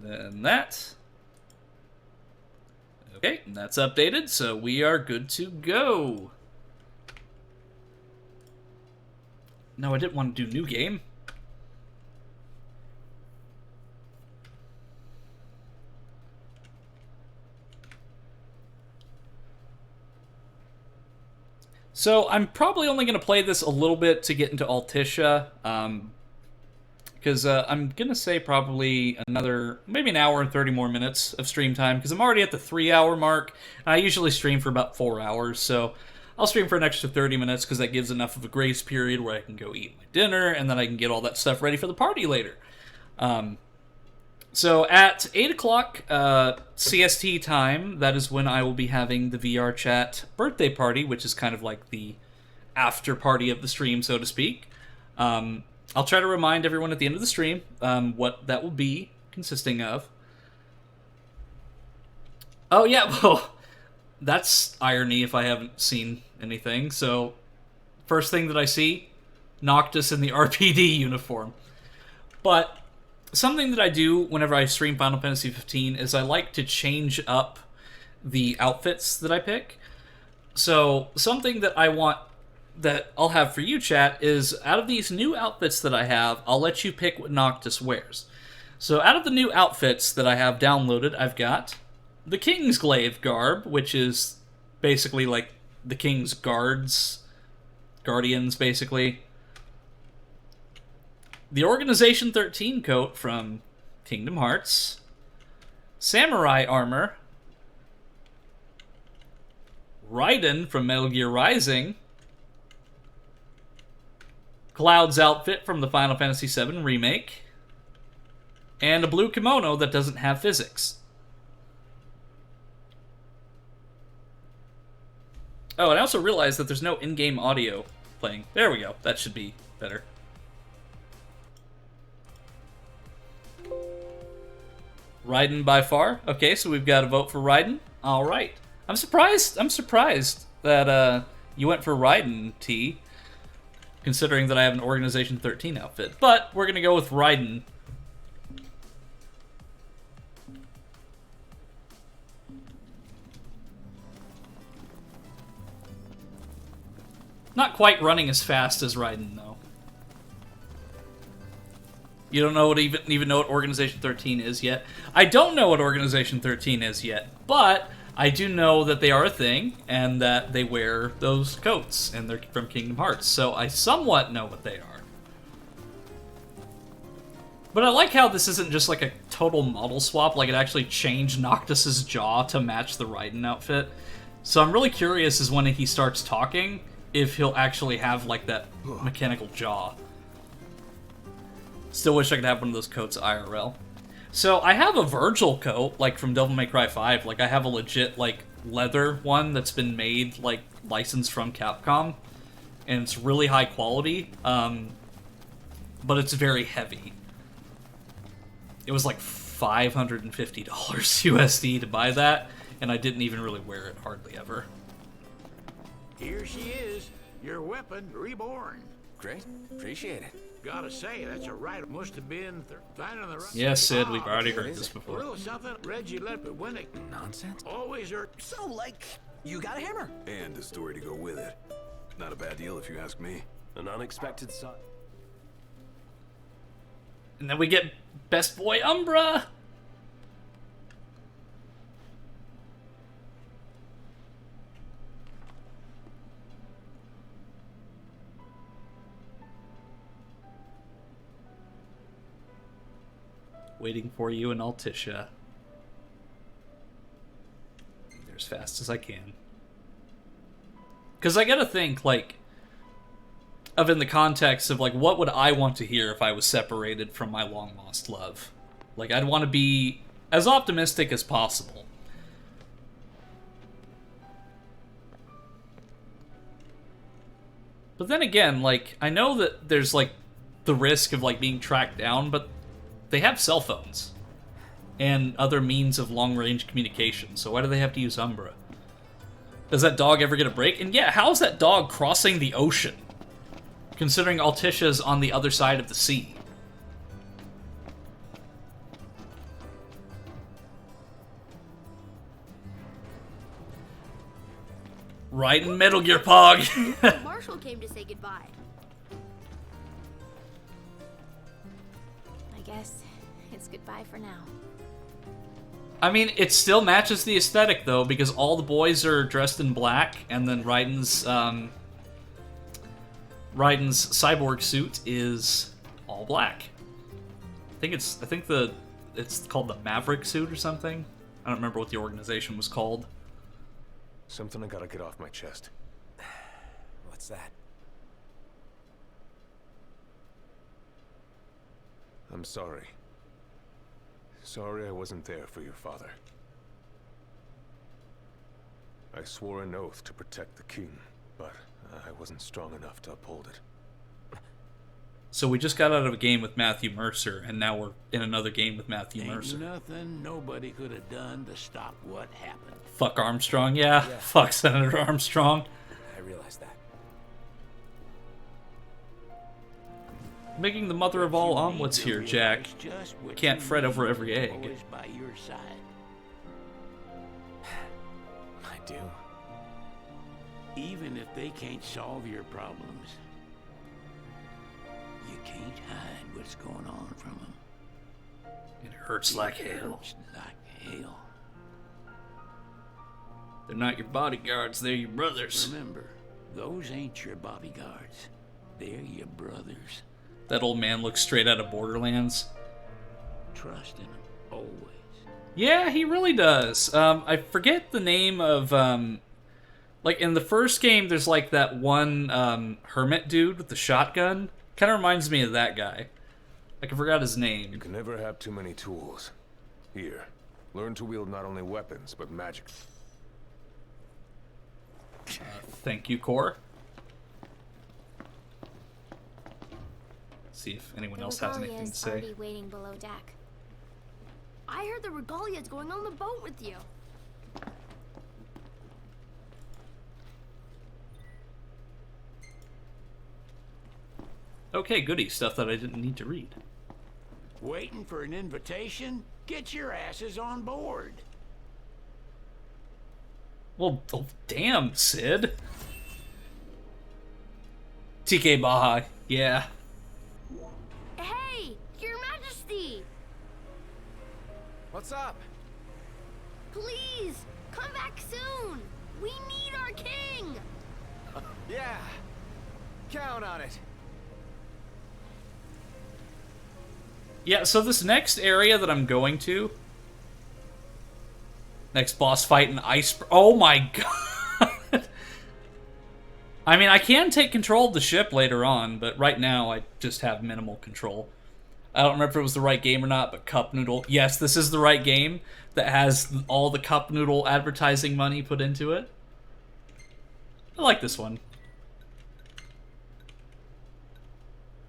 then that. Okay, that's updated, so we are good to go. No, I didn't want to do new game. So I'm probably only going to play this a little bit to get into Altissia, because I'm going to say probably another, maybe an hour and 30 more minutes of stream time, because I'm already at the 3-hour mark, and I usually stream for about 4 hours, so I'll stream for an extra 30 minutes, because that gives enough of a grace period where I can go eat my dinner, and then I can get all that stuff ready for the party later. So at 8 o'clock CST time, that is when I will be having the VR Chat birthday party, which is kind of like the after party of the stream, so to speak. I'll try to remind everyone at the end of the stream what that will be consisting of. Oh yeah, well, that's irony if I haven't seen anything. So, first thing that I see, Noctis in the RPD uniform. But something that I do whenever I stream Final Fantasy 15 is I like to change up the outfits that I pick. So, something that I want that I'll have for you, chat, is out of these new outfits that I have, I'll let you pick what Noctis wears. So, out of the new outfits that I have downloaded, I've got the Kingsglaive garb, which is basically like the King's guardians, basically. The Organization 13 coat from Kingdom Hearts. Samurai armor. Raiden from Metal Gear Rising. Cloud's outfit from the Final Fantasy VII Remake. And a blue kimono that doesn't have physics. Oh, and I also realized that there's no in-game audio playing. There we go. That should be better. Raiden by far. Okay, so we've got a vote for Raiden. All right. I'm surprised that you went for Raiden, T, considering that I have an Organization 13 outfit. But we're going to go with Raiden. Not quite running as fast as Raiden, though. You don't know what even know what Organization 13 is yet. I don't know what Organization 13 is yet, but I do know that they are a thing, and that they wear those coats, and they're from Kingdom Hearts, so I somewhat know what they are. But I like how this isn't just like a total model swap, like it actually changed Noctis's jaw to match the Raiden outfit. So I'm really curious as when he starts talking, if he'll actually have like that mechanical jaw. Still wish I could have one of those coats IRL. So I have a Virgil coat, like from Devil May Cry 5. Like I have a legit like leather one that's been made, like licensed from Capcom, and it's really high quality. But it's very heavy. It was like $550 USD to buy that, and I didn't even really wear it hardly ever. Here she is, your weapon reborn. Great, appreciate it. Gotta say, that's a right. Must have been finding the right. Yes, Sid, we've already heard this A before. little something Reggie left it when it Nonsense? always hurt. So, like, you got a hammer. And a story to go with it. Not a bad deal if you ask me. An unexpected side. And then we get Best Boy Umbra! Waiting for you in Altissia. They're as fast as I can. Because I gotta think, like, of in the context of, like, what would I want to hear if I was separated from my long-lost love? Like, I'd want to be as optimistic as possible. But then again, like, I know that there's, like, the risk of, like, being tracked down, but they have cell phones and other means of long-range communication, so why do they have to use Umbra? Does that dog ever get a break? And yeah, how is that dog crossing the ocean, considering Altissia's on the other side of the sea? Right in Metal Gear Pog. Marshall came to say goodbye. I guess it's goodbye for now. I mean, it still matches the aesthetic, though, because all the boys are dressed in black, and then Raiden's cyborg suit is all black. It's called the Maverick suit or something. I don't remember what the organization was called. Something I gotta get off my chest. What's that? I'm sorry. Sorry I wasn't there for your father. I swore an oath to protect the king, but I wasn't strong enough to uphold it. So we just got out of a game with Matthew Mercer, and now we're in another game with Matthew Mercer. Ain't nothing nobody could have done to stop what happened. Fuck Armstrong, yeah. Fuck Senator Armstrong. I realize that. Making the mother of all omelets here, Jack. Can't fret over every egg. Always by your side. I do. Even if they can't solve your problems, you can't hide what's going on from them. It hurts like hell. Hurts like hell. They're not your bodyguards, they're your brothers. Remember, those ain't your bodyguards. They're your brothers. That old man looks straight out of Borderlands. Trust in them, always. Yeah, he really does. I forget the name of, like, in the first game, there's, like, that one, hermit dude with the shotgun. Kind of reminds me of that guy. Like, I forgot his You name. can never have too many tools. Here, learn to wield not only weapons, but magic. Thank you, Core. See if anyone else has anything to say. Already waiting below deck. I heard the Regalia's going on the boat with you. Okay, goody. Stuff that I didn't need to read. Waiting for an invitation? Get your asses on board. Well, oh, damn, Sid. TK Baja, yeah. Hey, Your Majesty! What's up? Please, come back soon! We need our king! Yeah. Count on it. Yeah, so this next area that I'm going to... Next boss fight in Ice... Oh my god! I mean, I can take control of the ship later on, but right now I just have minimal control. I don't remember if it was the right game or not, but Cup Noodle... Yes, this is the right game that has all the Cup Noodle advertising money put into it. I like this one.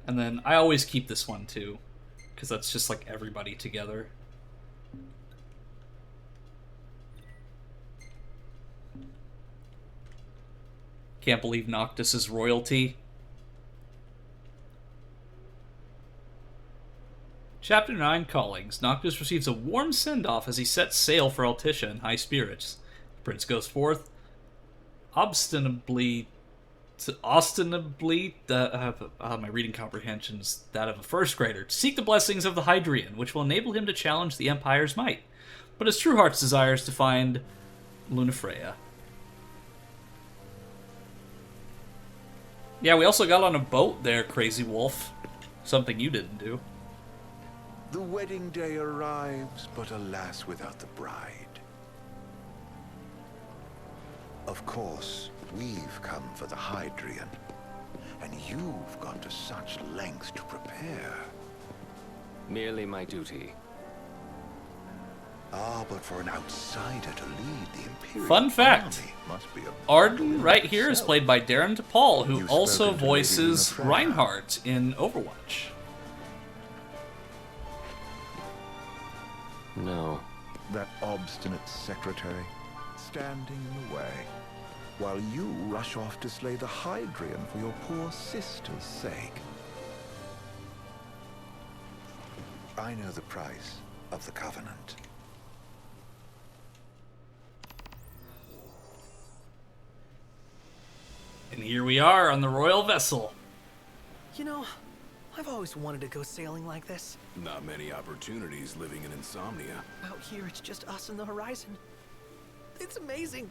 And then I always keep this one, too. Because that's just like everybody together. Can't believe Noctis is royalty. Chapter 9, Callings. Noctis receives a warm send-off as he sets sail for Altissia in high spirits. The prince goes forth, ostensibly, my reading comprehension is that of a first grader, to seek the blessings of the Hydrian, which will enable him to challenge the Empire's might. But his true heart's desire is to find Lunafreya. Yeah, we also got on a boat there, Crazy Wolf. Something you didn't do. The wedding day arrives, but alas, without the bride. Of course, we've come for the Hydrian, and you've gone to such lengths to prepare. Merely my duty. Ah, but for an outsider to lead the Imperial Fun fact. army must be a Arden, right here, is played by Darren DePaul, who You've also spoken to Lady voices Lunafreya. Reinhardt in Overwatch. No. that obstinate secretary standing in the way, while you rush off to slay the Hydrian for your poor sister's sake. I know the price of the Covenant. And here we are on the royal vessel. You know, I've always wanted to go sailing like this. Not many opportunities living in Insomnia. Out here, it's just us and the horizon. It's amazing.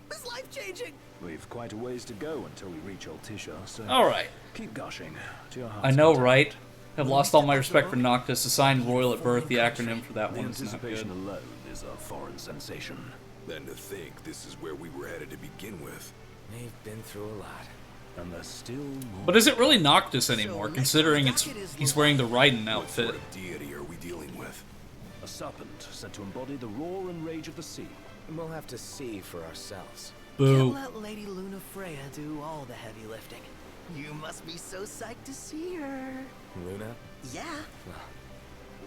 It's life-changing. We've quite a ways to go until we reach Altissia, so Alright. keep gushing to your heart's I know, content. right? I've lost all my respect for Noctis. Assigned royal at birth, the acronym for that The one's not good. anticipation alone is a foreign sensation. Then to think this is where we were headed to begin with. We've been through a lot. And there's still more. But is it really Noctis anymore, considering he's wearing the Raiden What outfit? sort of deity are we dealing with? A serpent said to embody the roar and rage of the sea. We'll have to see for ourselves. Can't Boo. let Lady Luna Freya do all the heavy lifting. You must be so psyched to see her. Luna, Yeah.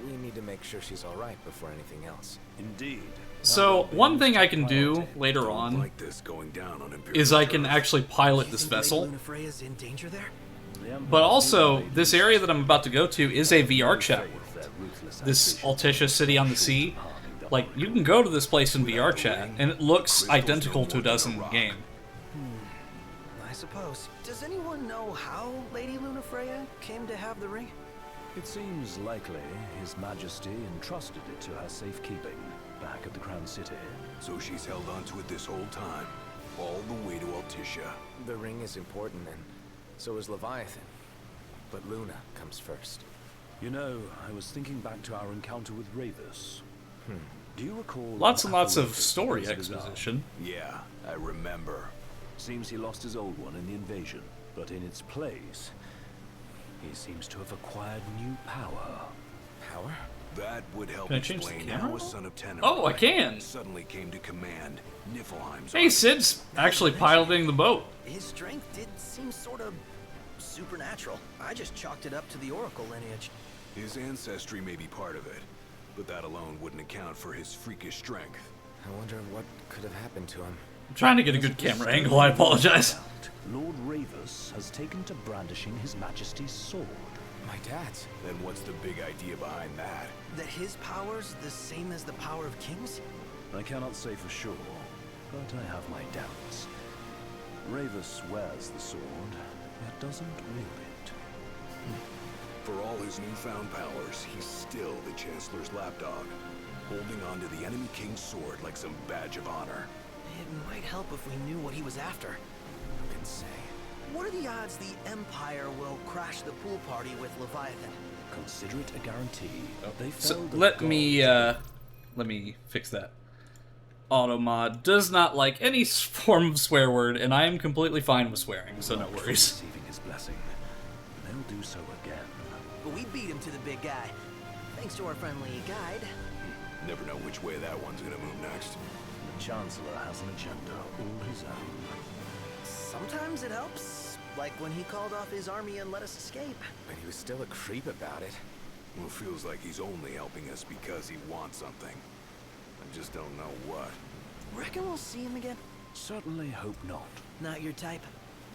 we need to make sure she's alright before anything else. Indeed. So, one thing I can do later Don't on like this going down on Imperial is I can turf. actually pilot You this think Lady vessel. Luna Freya's in danger there? The Empire But also, do this area that I'm about to go to is a VR chat world. This Altissia city on the sea. Like, you can go to this place in VR chat, and it looks identical to it does in the game. I suppose. Does anyone know how Lady Luna Freya came to have the ring? It seems likely His Majesty entrusted it to her safekeeping back at the Crown City. So she's held onto it this whole time. All the way to Altissia. The ring is important, and so is Leviathan. But Luna comes first. You know, I was thinking back to our encounter with Ravus. Do you recall... Lots and lots of Apparition story of his arm? exposition. Yeah, I remember. Seems he lost his old one in the invasion, but in its place, he seems to have acquired new power. Power? That would help Can I change the explain camera? how a son of Tenebrae Oh, I can! suddenly came to command Niflheim's Hey, army. Sid's actually piloting the boat. His strength did seem sort of supernatural. I just chalked it up to the Oracle lineage. His ancestry may be part of it, but that alone wouldn't account for his freakish strength. I wonder what could have happened to him. I'm trying to get a good camera angle, I apologize. Lord Ravus has taken to brandishing His Majesty's sword. My dad's. Then what's the big idea behind that? That his power's the same as the power of kings? I cannot say for sure, but I have my doubts. Ravus wears the sword, yet doesn't wield it. For all his newfound powers, he's still the Chancellor's lapdog, holding on to the enemy king's sword like some badge of honor. It might help if we knew what he was after. Who can say? What are the odds the Empire will crash the pool party with Leviathan? Consider it a guarantee. They So fell the let gods. me fix that. Automod does not like any form of swear word, and I am completely fine with swearing, so no worries. Receiving his blessing. They'll do so again. But we beat him to the big guy. Thanks to our friendly guide. Never know which way that one's gonna move next. The Chancellor has an agenda all his own. Sometimes it helps. Like when he called off his army and let us escape. But he was still a creep about it. Well, it feels like he's only helping us because he wants something. I just don't know what. Reckon we'll see him again? Certainly hope not. Not your type.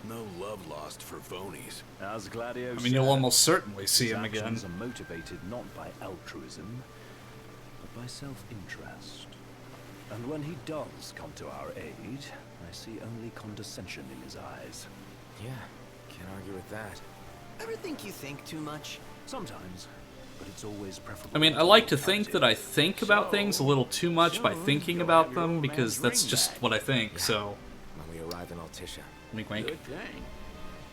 No love lost for Vonies. As Gladio I mean, you'll said, almost certainly see his him again. actions are motivated not by altruism, but by self-interest. And when he does come to our aid, I see only condescension in his eyes. Yeah, can't argue with that. Ever think you think too much? Sometimes, but it's always preferable. I mean, I like to think that I think about things a little too much by thinking about them, because that's just what I think, so... When we arrive in Altissia. Wink wink. Good thing.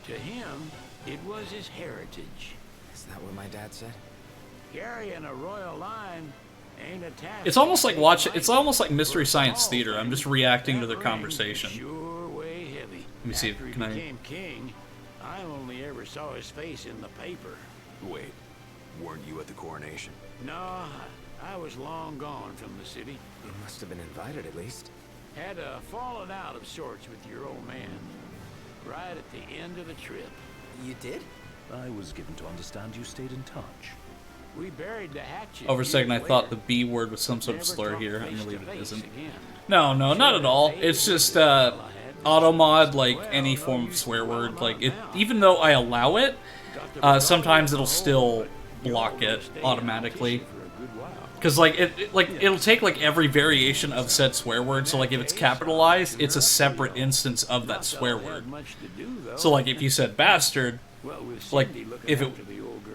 To him, it was his heritage. Is that what my dad said? Carrying a royal line ain't a task. It's almost like it's almost like Mystery Science Theater. I'm just reacting to their That ring conversation. Sure way heavy. Let me see, After he can I- became king, I only ever saw his face in the paper. Wait, weren't you at the coronation? No, I was long gone from the city. You must have been invited at least. Had a falling out of sorts with your old man. Right at the end of the trip. You did? I was given to understand you stayed in touch. We buried the hatchet. Over a second, I years thought the later. B word was some sort of Never slur talked here. I'm face gonna to leave it face isn't. again. No, not at all. It's just, automod, like, any form of swear word. Like, even though I allow it, sometimes it'll still block it automatically. For a good while. Because like it'll take like every variation of said swear word. So like if it's capitalized, it's a separate instance of that swear word. So like if you said bastard, like if it,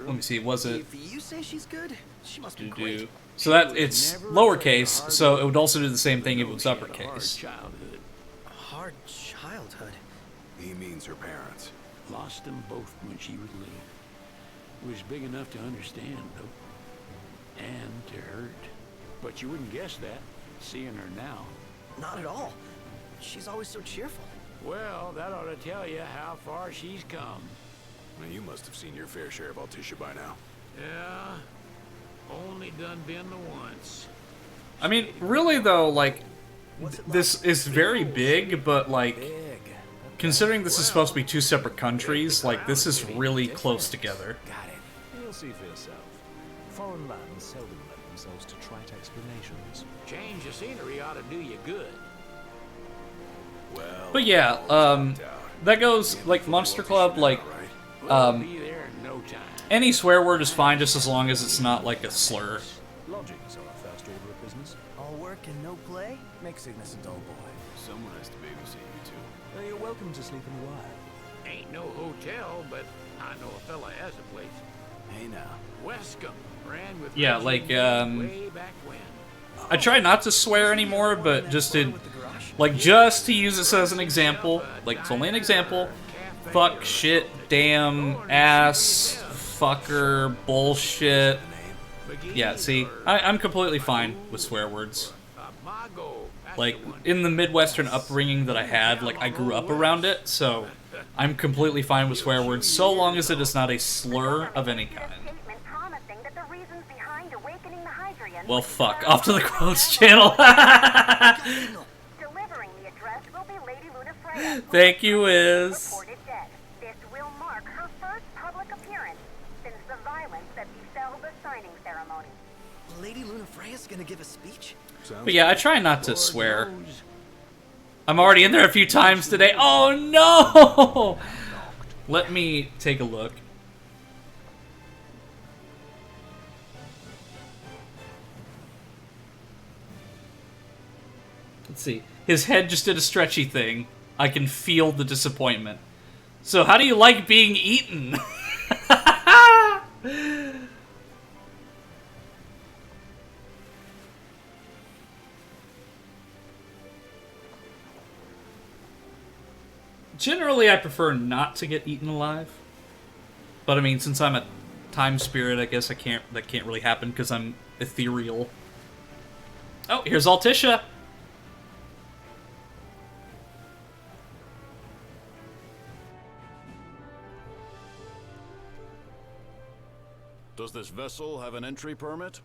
let me see, was it? If you say she's good, she must be great. So that it's lowercase. So it would also do the same thing if it was uppercase. A hard childhood. He means her parents. Lost them both when she was little. Was big enough to understand, though. And to hurt. But you wouldn't guess that, seeing her now. Not at all. She's always so cheerful. Well, that ought to tell you how far she's come. Now, you must have seen your fair share of Altissia by now. Yeah, only done been the once. I mean, really though, like this is very big, but like considering this is supposed to be two separate countries, like this is really close together. Got it. You'll see for yourself. Foreign lands seldom lend themselves to trite explanations. Change the scenery ought to do you good. Well, But yeah, that goes like Monster Club, like We'll be there in no time. any swear word is fine just as long as it's not like a slur. Lodgings are our first order of business. All work and no play? Makes Cygnus a dull boy. someone has to babysit you too. You're welcome to sleep in the wild. Ain't no hotel, but I know a fella has a place. Hey now. Wescombe ran with Yeah, Reggie like, way back when. I try not to swear anymore, but just to With the garage? like just to use this as an example, like it's only an example. Fuck, shit, damn, ass, fucker, bullshit. Yeah, see, I'm completely fine with swear words. Like, in the Midwestern upbringing that I had, like, I grew up around it, so I'm completely fine with swear words, so long as it is not a slur of any kind. Well, fuck, off to the quotes channel. Thank you, Wiz. This will mark her first public appearance since the violence that befell the signing ceremony. Lady Luna Freya's gonna give a speech? But yeah, I try not to swear. I'm already in there a few times today. Oh no! Let me take a look. Let's see. His head just did a stretchy thing. I can feel the disappointment. So how do you like being eaten? Generally, I prefer not to get eaten alive. But I mean, since I'm a time spirit, I guess that can't really happen because I'm ethereal. Oh, here's Altissia. Does this vessel have an entry permit?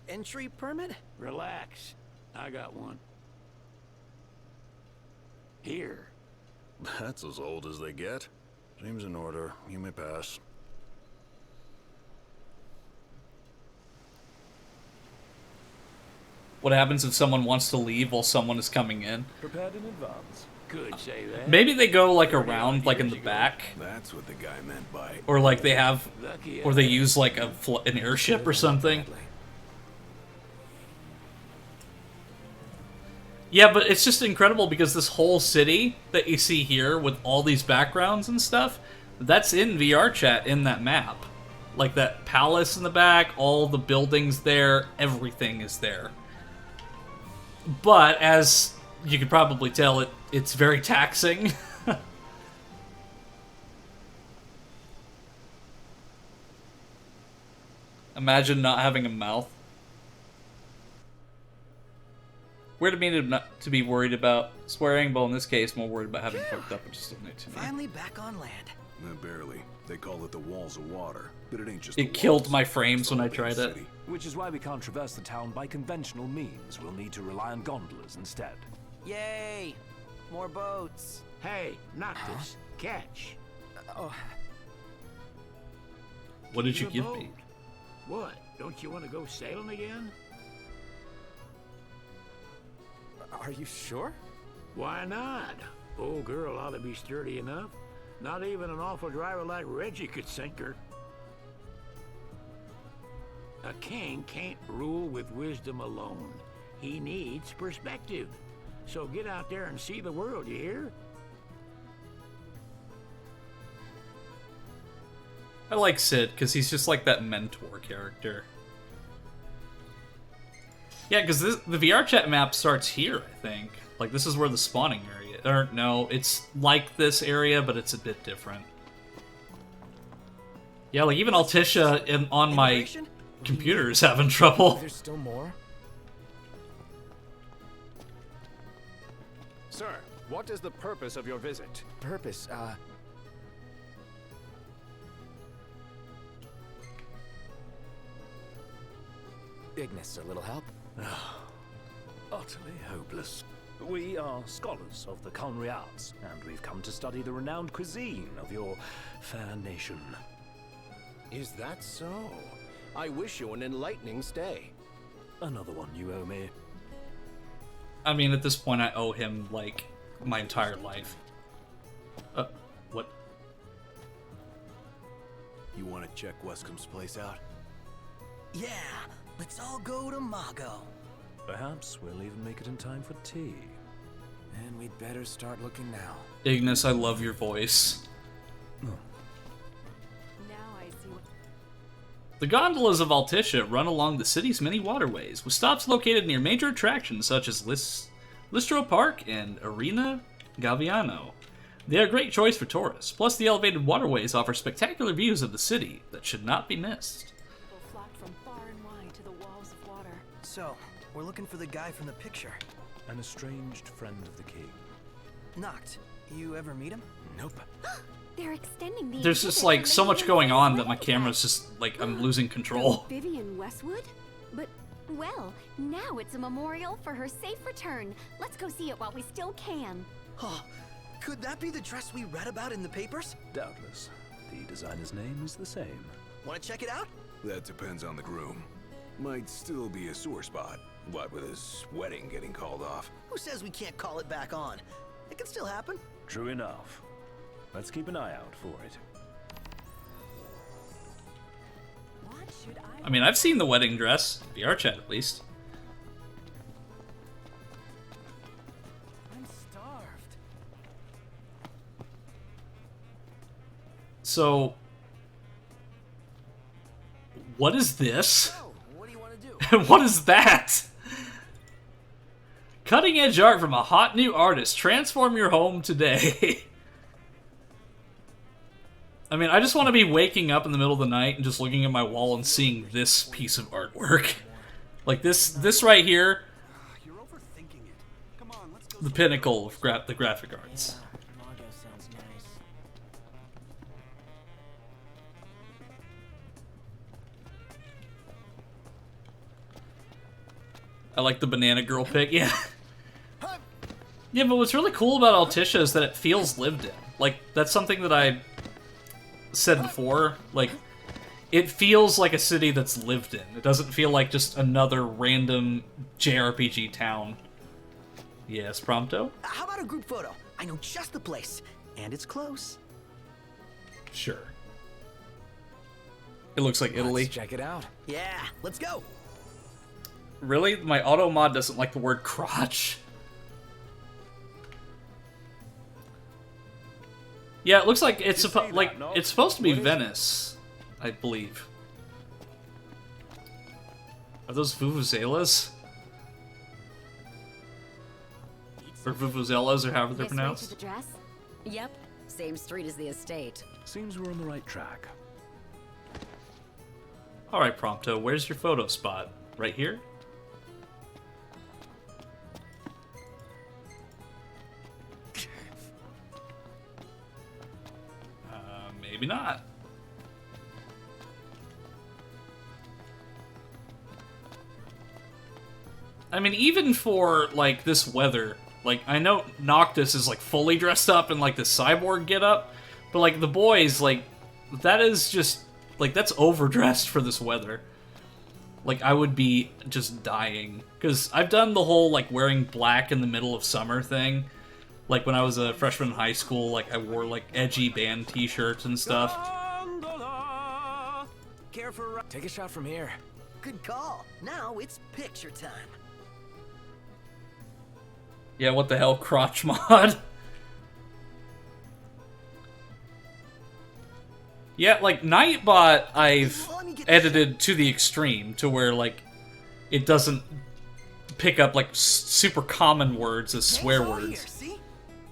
Entry permit? Relax. I got one. Here. That's as old as they get. Seems in order. You may pass. What happens if someone wants to leave while someone is coming in? Prepared in advance. Could say that. Maybe they go like around, like in the back, That's what the guy meant by. or like they have, Lucky or they use like an airship or something. Yeah, but it's just incredible because this whole city that you see here with all these backgrounds and stuff, that's in VR chat in that map. Like that palace in the back, all the buildings there, everything is there. But as you could probably tell, it's very taxing. Imagine not having a mouth. Weird of me not to be worried about swearing, but in this case, more worried about having fucked up and just doing it to me. Finally back on land. Barely. They call it the walls of water, but it ain't just. It killed my frames when I tried it. Which is why we can't traverse the town by conventional means. We'll need to rely on gondolas instead. Yay! More boats. Hey, Noctis, catch. Oh, What did you The give boat. me? What? Don't you want to go sailing again? Are you sure? Why not? Old girl ought to be sturdy enough. Not even an awful driver like Reggie could sink her. A king can't rule with wisdom alone. He needs perspective. So get out there and see the world, you hear? I like Sid, because he's just like that mentor character. Yeah, because the VR chat map starts here, I think. Like, this is where the spawning area... Or, no, it's like this area, but it's a bit different. Yeah, like, even Altissia on my computer is having trouble. There's still more? Sir, what is the purpose of your visit? Purpose, Ignis, a little help? Utterly hopeless. We are scholars of the culinary arts, and we've come to study the renowned cuisine of your fair nation. Is that so? I wish you an enlightening stay. Another one you owe me. I mean, at this point, I owe him, like, my entire life. What? You want to check Wescomb's place out? Yeah, let's all go to Mago. Perhaps we'll even make it in time for tea. And we'd better start looking now. Ignis, I love your voice. The gondolas of Altissia run along the city's many waterways, with stops located near major attractions such as Listro Park and Arena Gaviano. They are a great choice for tourists, plus the elevated waterways offer spectacular views of the city that should not be missed. People flocked from far and wide to the walls of water. So, we're looking for the guy from the picture. An estranged friend of the king. Noct, you ever meet him? Nope. They're extending the There's just like so much going on that my camera's just like I'm losing control. Vivian Westwood? But, well, now it's a memorial for her safe return. Let's go see it while we still can. Oh, could that be the dress we read about in the papers? Doubtless. The designer's name is the same. Want to check it out? That depends on the groom. Might still be a sore spot. What with his wedding getting called off? Who says we can't call it back on? It can still happen. True enough. Let's keep an eye out for it. What should I mean, I've seen the wedding dress, VR chat at least. I'm starved. So, what is this? What do you want to do? What is that? Cutting edge art from a hot new artist. Transform your home today. I mean, I just want to be waking up in the middle of the night and just looking at my wall and seeing this piece of artwork. Like this right here. You're overthinking it. Come on, let's go. The pinnacle of the graphic arts. Mago sounds nice. I like the banana girl pic. Yeah. Yeah, but what's really cool about Altissia is that it feels lived in. Like, that's something that I said before. Like, it feels like a city that's lived in. It doesn't feel like just another random JRPG town. Yes, Prompto? How about a group photo? I know just the place. And it's close. Sure. It looks like Italy. Let's check it out. Yeah, let's go. Really? My auto mod doesn't like the word crotch. Yeah, it looks like it's supposed to be Venice, I believe. Are those vuvuzelas? Or vuvuzelas, or however they're This way pronounced? to the dress? Yep, same street as the estate. Seems we're on the right track. Alright, Prompto, where's your photo spot? Right here? Maybe not. I mean, even for, like, this weather, like, I know Noctis is, like, fully dressed up in, like, the cyborg getup, but, like, the boys, like, that is just, like, that's overdressed for this weather. Like, I would be just dying. Because I've done the whole, like, wearing black in the middle of summer thing. Like, when I was a freshman in high school, like, I wore, like, edgy band t-shirts and stuff. Take a shot from here. Good call. Now it's picture time. Yeah, what the hell, crotch mod? Yeah, like, Nightbot I've edited to the extreme, to where, like, it doesn't pick up, like, super common words as swear words. See?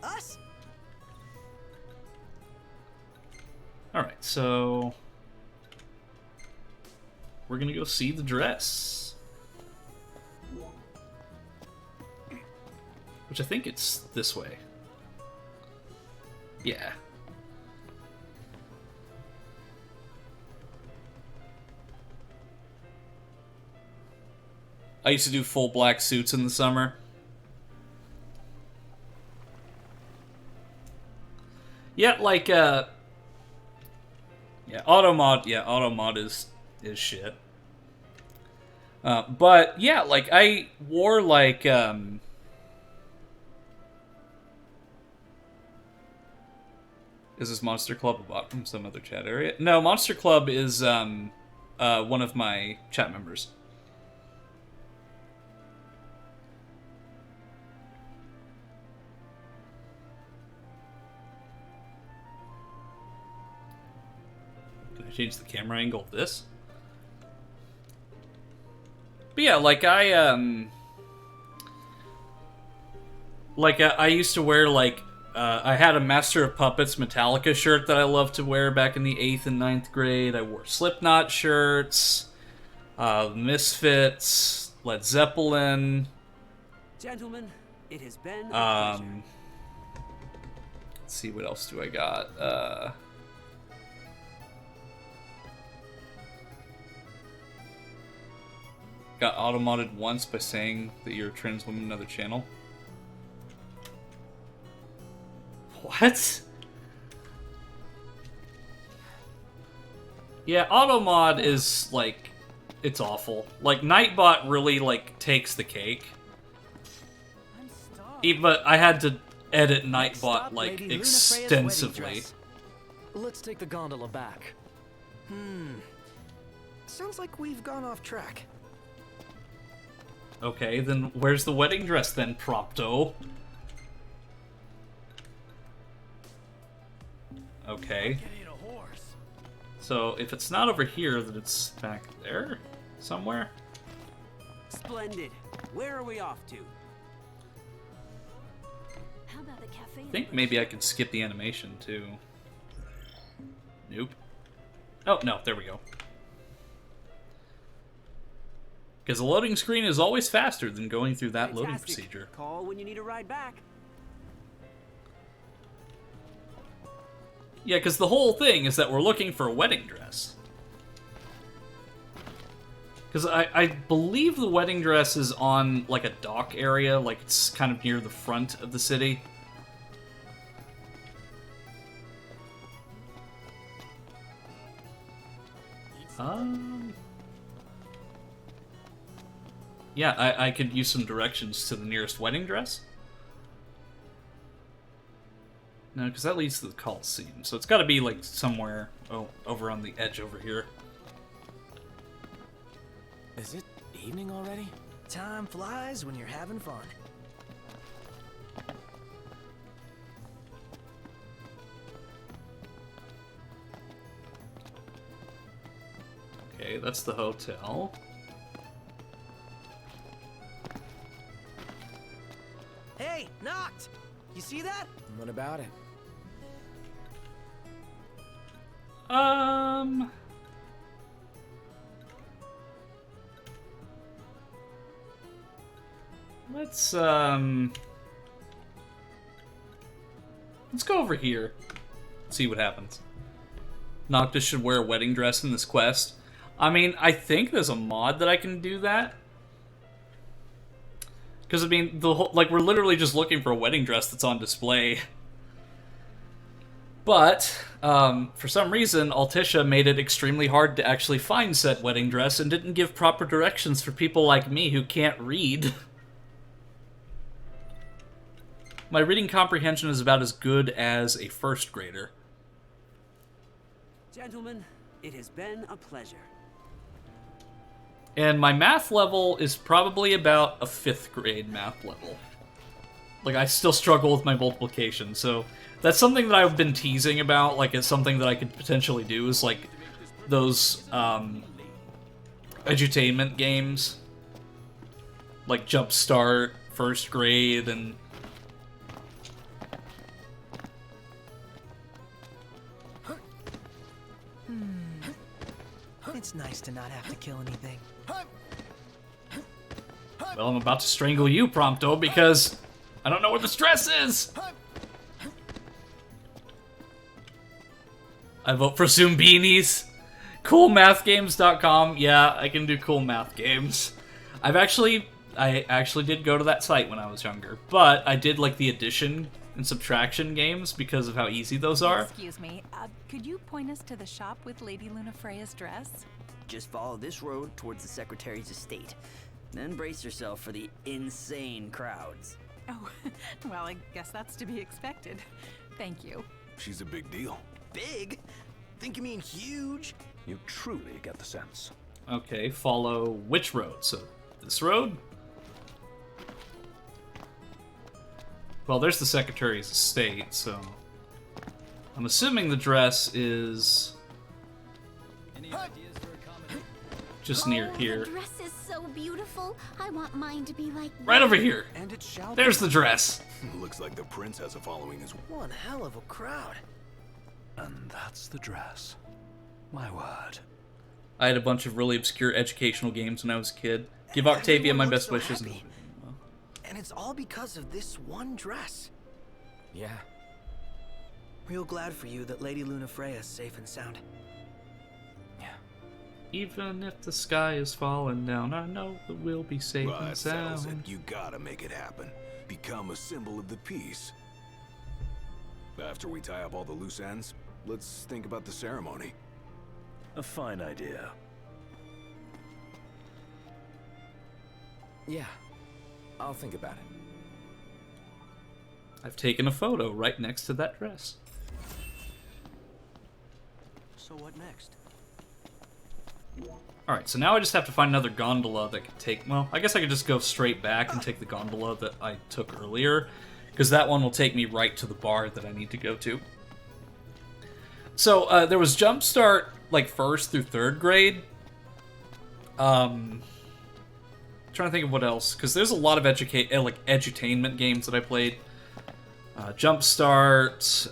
Us? Alright, so... we're gonna go see the dress. Which I think it's this way. Yeah. I used to do full black suits in the summer. Yeah, like, yeah, automod is shit. But, yeah, like, I wore, like, is this Monster Club a bot from some other chat area? No, Monster Club is, one of my chat members. Change the camera angle of this. But yeah, like I used to wear like I had a Master of Puppets Metallica shirt that I loved to wear back in the 8th and 9th grade. I wore Slipknot shirts, Misfits, Led Zeppelin. Gentlemen, it has been a pleasure. Let's see, what else do I got? Got auto-modded once by saying that you're a trans woman in another channel. What? Yeah, auto-mod is, like, it's awful. Like, Nightbot really, like, takes the cake. But I had to edit Nightbot, like, extensively. Let's take the gondola back. Sounds like we've gone off track. Okay, then where's the wedding dress then, Propto? Okay. So if it's not over here, then it's back there somewhere? Splendid. Where are we off to? How about the cafe? I think maybe I could skip the animation too. Nope. Oh, no, there we go. Because the loading screen is always faster than going through that loading procedure. Call when you need a ride back. Yeah, because the whole thing is that we're looking for a wedding dress. Because I believe the wedding dress is on, like, a dock area, like it's kind of near the front of the city. Yeah, I could use some directions to the nearest wedding dress. No, because that leads to the Coliseum, so it's got to be, like, somewhere over on the edge over here. Is it evening already? Time flies when you're having fun. Okay, that's the hotel. Hey, Knocked! You see that? What about it? Let's go over here. See what happens. Noctis should wear a wedding dress in this quest. I mean, I think there's a mod that I can do that. Because, I mean, the whole, like, we're literally just looking for a wedding dress that's on display. But, for some reason, Altissia made it extremely hard to actually find said wedding dress and didn't give proper directions for people like me who can't read. My reading comprehension is about as good as a first grader. Gentlemen, it has been a pleasure. And my math level is probably about a 5th grade math level. Like, I still struggle with my multiplication, so that's something that I've been teasing about. Like, it's something that I could potentially do, is like those edutainment games, like Jumpstart, First Grade, and It's nice to not have to kill anything. well, I'm about to strangle you, Prompto, because I don't know where the stress is. I vote for Zoombeanies. CoolMathGames.com. Yeah, I can do cool math games. I actually did go to that site when I was younger, but I did like the addition and subtraction games because of how easy those are. Excuse me, could you point us to the shop with Lady Lunafreya's dress? Just follow this road towards the Secretary's estate. Then brace yourself for the insane crowds. Oh, well, I guess that's to be expected. Thank you. She's a big deal. Big? Think you mean huge? You truly get the sense. Okay, follow which road? So, this road? Well, there's the Secretary's estate, so I'm assuming the dress is just near here. The dress is so beautiful. I want mine to be like Right over here. And it shall There's the dress. Looks like the prince has a following as well. One hell of a crowd. And that's the dress. My word. I had a bunch of really obscure educational games when I was a kid. Give Octavia my best wishes. And it's all because of this one dress. Yeah. Real glad for you that Lady Lunafreya's safe and sound. Even if the sky is falling down, I know that we'll be safe Well, and that settles it. sound. You gotta make it happen. Become a symbol of the peace. After we tie up all the loose ends, let's think about the ceremony. A fine idea. Yeah. I'll think about it. I've taken a photo right next to that dress. So what next? Alright, so now I just have to find another gondola that can take... Well, I guess I could just go straight back and take the gondola that I took earlier, because that one will take me right to the bar that I need to go to. So, there was Jumpstart, like, 1st through 3rd grade. Trying to think of what else, because there's a lot of edutainment games that I played. Jumpstart,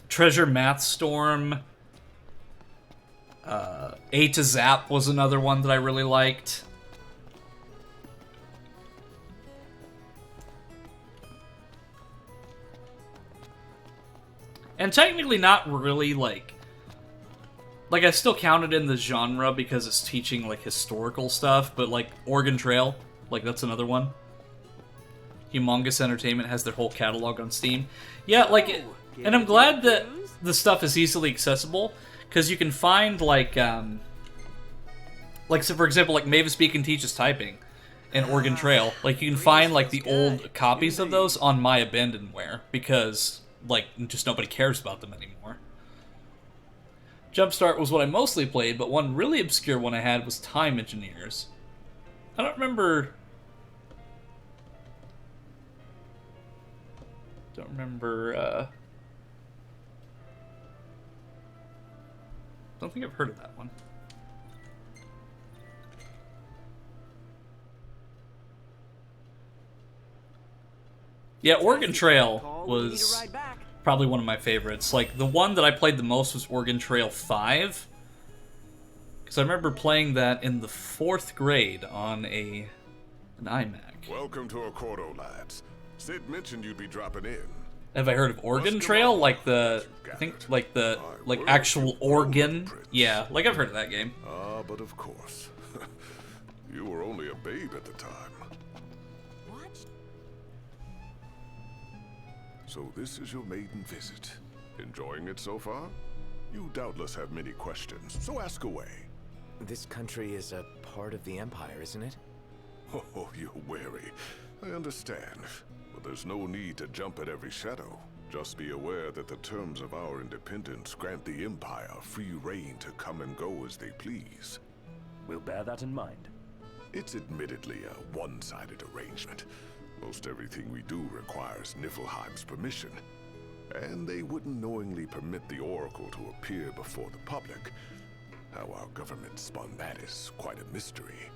Treasure Math Storm. A to Zap was another one that I really liked. And technically not really, like, I still count it in the genre because it's teaching, like, historical stuff, but, like, Oregon Trail, like, that's another one. Humongous Entertainment has their whole catalog on Steam. Yeah, like, and I'm glad that the stuff is easily accessible, because you can find, like, so for example, like, Mavis Beacon teaches typing in Oregon Trail. Like, you can find, like, the old copies of those on My Abandonware, because, like, just nobody cares about them anymore. Jumpstart was what I mostly played, but one really obscure one I had was Time Engineers. I don't remember... don't think I've heard of that one. Yeah, Oregon Trail was probably one of my favorites. Like, the one that I played the most was Oregon Trail 5. Because I remember playing that in the 4th grade on an iMac. Welcome to Accordo, lads. Sid mentioned you'd be dropping in. Have I heard of Oregon Trail? Like the, I think, like the, like actual Oregon? Yeah, like I've heard of that game. Ah, but of course. You were only a babe at the time. So this is your maiden visit. Enjoying it so far? You doubtless have many questions, so ask away. This country is a part of the Empire, isn't it? Oh, you're wary. I understand. But there's no need to jump at every shadow. Just be aware that the terms of our independence grant the Empire free reign to come and go as they please. We'll bear that in mind. It's admittedly a one-sided arrangement. Most everything we do requires Niflheim's permission. And they wouldn't knowingly permit the Oracle to appear before the public. How our government spun that is quite a mystery.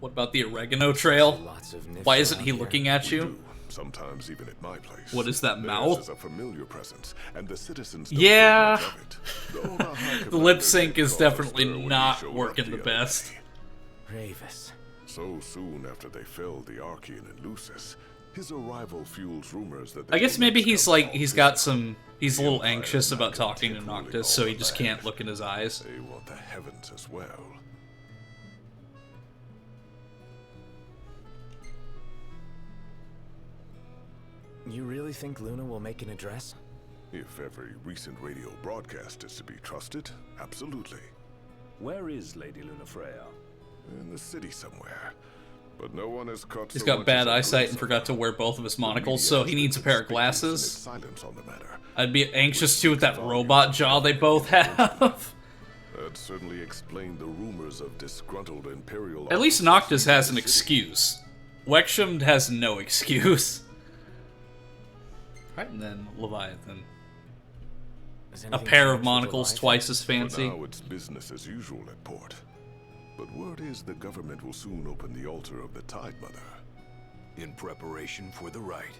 What about the oregano trail? Lots of Why isn't he looking at you? Sometimes even at my place. What is that Theirs mouth? is a familiar presence, and the citizens don't Yeah. think much of it. Though High The lip Commander sync did is cause a definitely stir when he not showed up working the other best. day. Ravis. So soon after they felled the Archean and Lucis, his arrival fuels rumors that I guess maybe he's like, he's a little anxious about talking to Noctis, so he just can't look in his eyes. They want the heavens as well. You really think Luna will make an address? If every recent radio broadcast is to be trusted, absolutely. Where is Lady Lunafreya? In the city somewhere. But no one has caught He's so got much bad as a eyesight glimpse and of forgot to her. wear both of his The monocles, media so has he needs a been pair of conspicuous in its glasses. silence on the matter. I'd be anxious too with that robot jaw they both have. That certainly explained the rumors of disgruntled Imperial. At least Noctis has an excuse. Wexham has no excuse. Right, and then Leviathan. A pair of monocles twice as fancy. For now it's business as usual at port. But word is the government will soon open the altar of the Tide Mother. In preparation for the rite.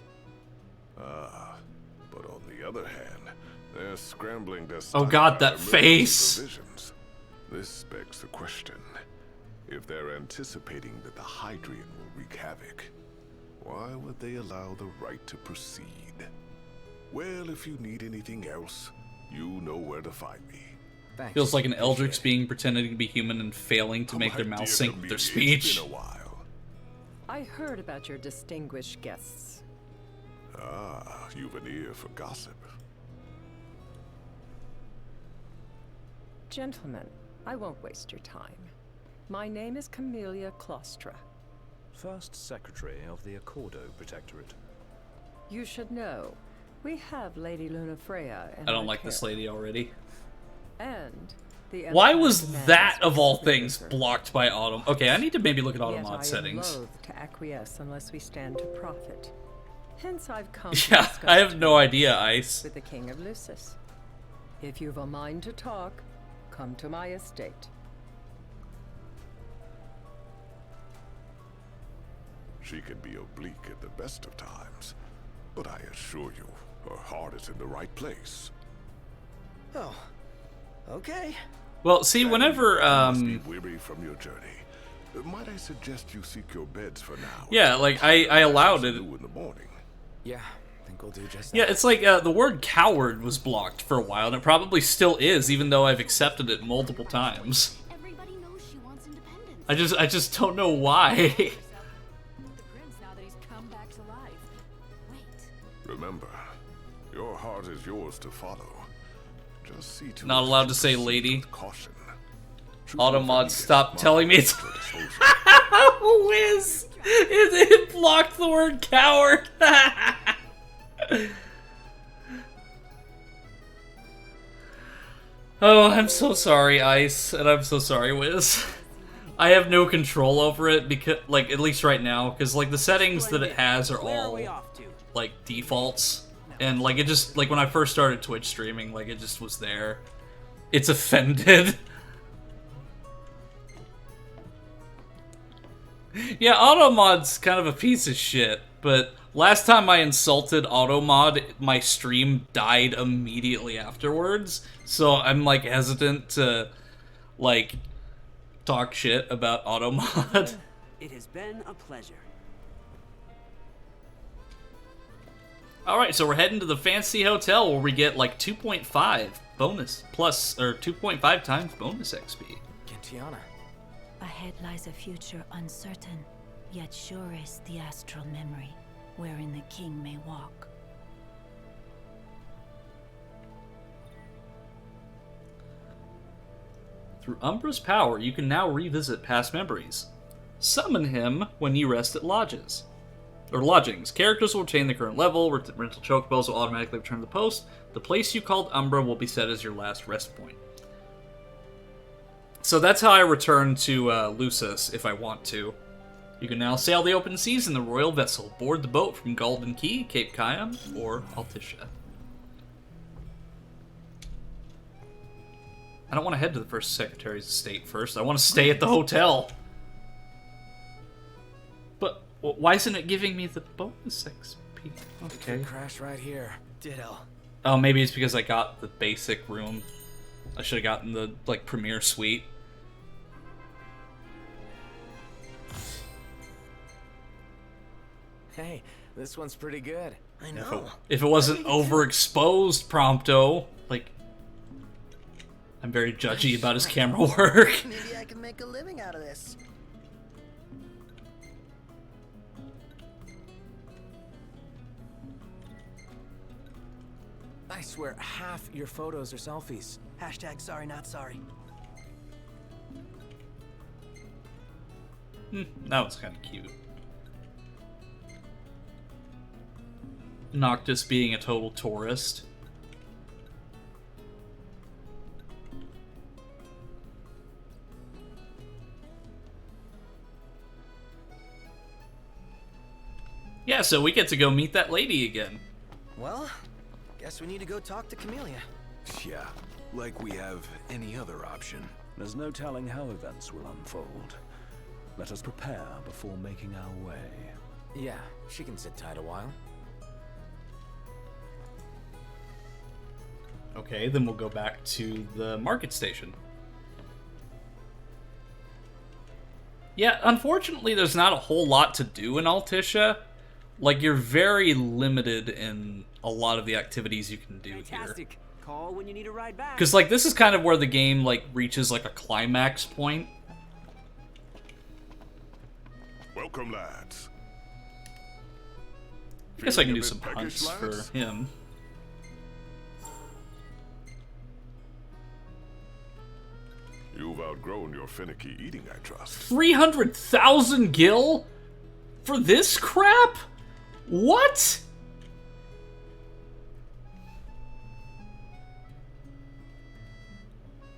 Ah, but on the other hand, they're scrambling to Oh god, that emergency face! provisions. This begs the question. If they're anticipating that the Hydrian will wreak havoc, why would they allow the rite to proceed? Well, if you need anything else, you know where to find me. Thanks. Feels like an Eldritch being pretending to be human and failing to make their My mouth dear sync with their Amelia, it's speech. been a while. I heard about your distinguished guests. Ah, you've an ear for gossip. Gentlemen, I won't waste your time. My name is Camellia Claustra. First Secretary of the Accordo Protectorate. You should know, we have Lady Lunafreya in I don't our like this care. lady already. And the Why Empire was demands that, of all we things, her. blocked by Autumn? Okay, I need to maybe look at Yet Automod I settings. am loath to acquiesce unless we stand to profit. Hence I've come to Yeah, discuss I have no terms idea, Ice. with the King of Lucis. If you've a mind to talk, come to my estate. She can be oblique at the best of times, but I assure you, her heart is in the right place. Oh, okay. Well, see, whenever, You must be weary from your journey. Might I suggest you seek your beds for now? yeah, like, I allowed it. In the morning. Yeah, I think we'll do just that. Yeah, it's like, the word coward was blocked for a while, and it probably still is, even though I've accepted it multiple times. Everybody knows she wants independence. I just don't know why. Remember, your heart is yours to follow. Just see to Not it allowed you to say proceed lady. with caution. Automod, stop telling me it's... Whiz! It blocked the word coward! Oh, I'm so sorry, Ice, and I'm so sorry, Wiz. I have no control over it, because, like, at least right now, because, like, the settings that it has are all, like, defaults. And, like, it just, like, when I first started Twitch streaming, like, it just was there. It's offended. Yeah, Automod's kind of a piece of shit, but last time I insulted Automod, my stream died immediately afterwards, so I'm, like, hesitant to, like, talk shit about Automod. It has been a pleasure. Alright, so we're heading to the fancy hotel where we get, like, 2.5 bonus, plus, or 2.5 times bonus XP. Gentiana. Ahead lies a future uncertain, yet sure is the astral memory, wherein the king may walk. Through Umbra's power, you can now revisit past memories. Summon him when you rest at lodges. Or lodgings. Characters will retain the current level. Rental chocobos will automatically return to the post. The place you called Umbra will be set as your last rest point. So that's how I return to Lucis if I want to. You can now sail the open seas in the royal vessel. Board the boat from Golden Key, Cape Kayam, or Altissia. I don't want to head to the first Secretary's estate first. I want to stay at the hotel. But why isn't it giving me the bonus XP? Okay. Crash right here. Ditto. Oh, maybe it's because I got the basic room. I should have gotten the, like, premier suite. Hey, this one's pretty good. I know. If it wasn't overexposed, Prompto, like, I'm very judgy about his camera work. Maybe I can make a living out of this. I swear, half your photos are selfies. Hashtag sorry, not sorry. That was kind of cute. Noctis being a total tourist. Yeah, so we get to go meet that lady again. Well, guess we need to go talk to Camellia. Yeah, like we have any other option. There's no telling how events will unfold. Let us prepare before making our way. Yeah, she can sit tight a while. Okay, then we'll go back to the market station. Yeah, unfortunately, there's not a whole lot to do in Altissia. Like, you're very limited in a lot of the activities you can do Fantastic. here. Call when you need a ride back. Because, like, this is kind of where the game, like, reaches, like, a climax point. Welcome, lads. I guess I can Feeling a do some bit peckish, hunts for lads? him. You've outgrown your finicky eating, I trust. 300,000 gil? For this crap? What?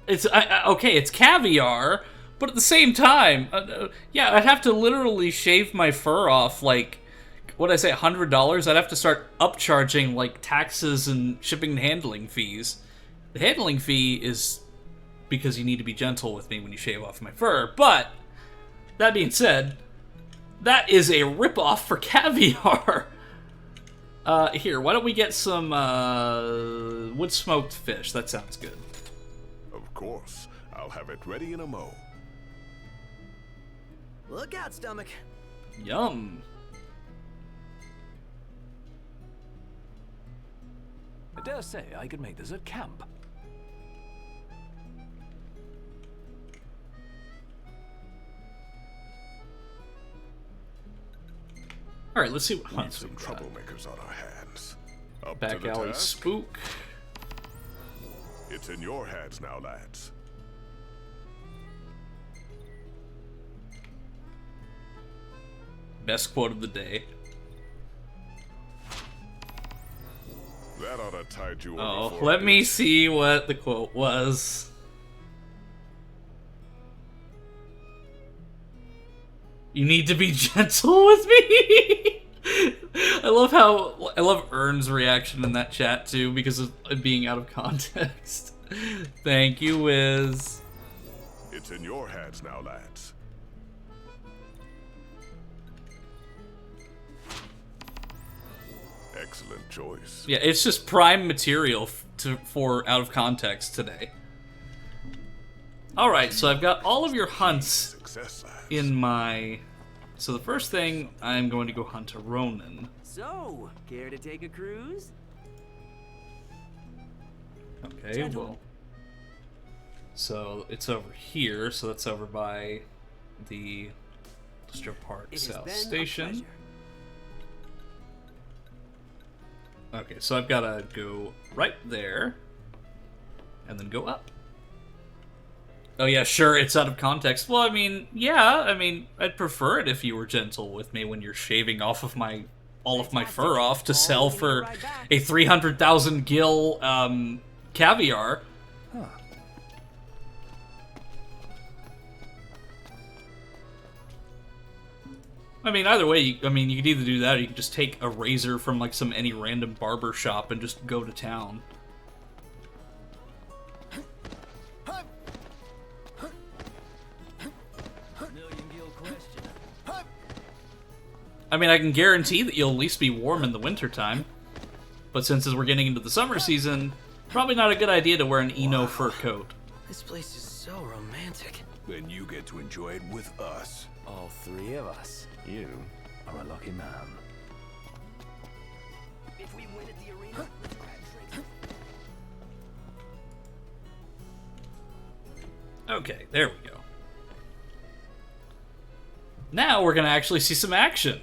It's okay, it's caviar, but at the same time, yeah, I'd have to literally shave my fur off, like, what'd I say, $100? I'd have to start upcharging, like, taxes and shipping and handling fees. The handling fee is because you need to be gentle with me when you shave off my fur, but, that being said, that is a ripoff for caviar. Here, why don't we get some, wood-smoked fish? That sounds good. Of course. I'll have it ready in a mo. Look out, stomach. Yum. I dare say I could make this at camp. Alright, let's see what We've hunts some we've got. troublemakers on our hands. Up Back to the alley task? spook. It's in your hands now, lads. Best quote of the day. That ought to tide you over. Oh, for a let me bit. see what the quote was. You need to be gentle with me. I love Ern's reaction in that chat too, because of it being out of context. Thank you, Wiz. It's in your hands now, lads. Excellent choice. Yeah, it's just prime material for out of context today. Alright, so I've got all of your hunts in my... So the first thing, I'm going to go hunt a Ronin. So, care to take a cruise? Okay, well... So, it's over here, so that's over by the Industrial Park It has South been a Station. pleasure. Okay, so I've got to go right there, and then go up. Oh yeah, sure, it's out of context. Well, I mean, yeah, I mean, I'd prefer it if you were gentle with me when you're shaving off of all of my fur off to sell for a 300,000 gil caviar. Huh. I mean, either way, you could either do that or you could just take a razor from like any random barber shop and just go to town. I mean, I can guarantee that you'll at least be warm in the wintertime. But since as we're getting into the summer season, probably not a good idea to wear an Eno fur coat. This place is so romantic. Then you get to enjoy it with us. All three of us. You are a lucky man. If we win at the arena, let's grab drinks. Okay, there we go. Now we're gonna actually see some action.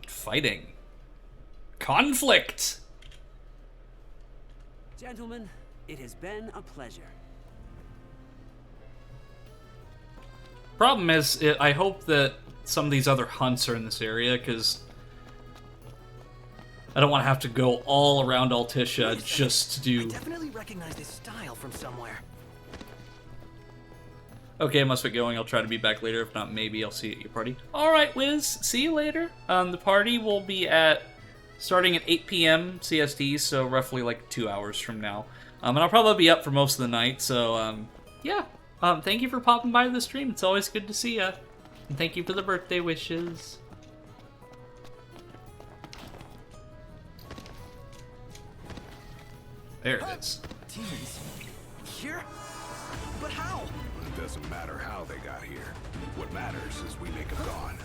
Fighting. Conflict! Gentlemen, it has been a pleasure. Problem is, I hope that some of these other hunts are in this area, because I don't want to have to go all around Altissia just to do... I definitely recognize this style from somewhere. Okay, I must be going. I'll try to be back later. If not, maybe I'll see you at your party. Alright, Wiz. See you later. The party will be starting at 8 p.m. CST, so roughly like 2 hours from now. And I'll probably be up for most of the night, so, yeah. Thank you for popping by the stream. It's always good to see ya. And thank you for the birthday wishes. There it is. Demons? Here? But how? It doesn't matter how they got here. What matters is we make them gone.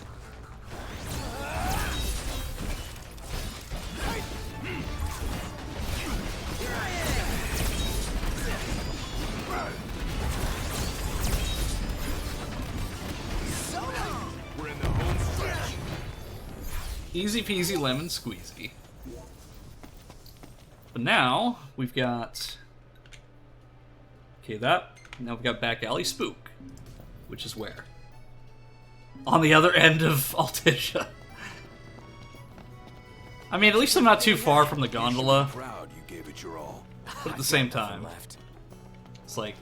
We're in the home stretch. Easy peasy lemon squeezy. But now, we've got... Okay, now we've got Back Alley Spook. Which is where? On the other end of Altissia. I mean, at least I'm not too far from the gondola. Proud you gave it your all. But at the same time, it's like...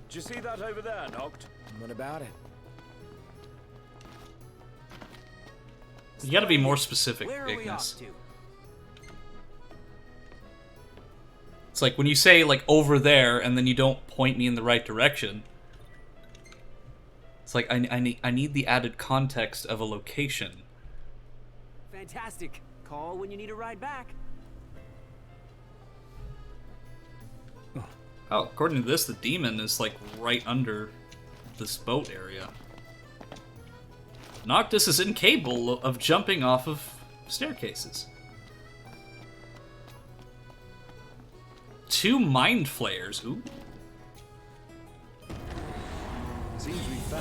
Did you see that over there, Noct? What about it? You gotta be more specific, Where are we Ignis. off to? It's like when you say, like, over there, and then you don't point me in the right direction. It's like, I need the added context of a location. Fantastic. Call when you need a ride back. Oh, according to this, the demon is, like, right under this boat area. Noctis is incapable of jumping off of staircases. 2 mind flayers. Ooh.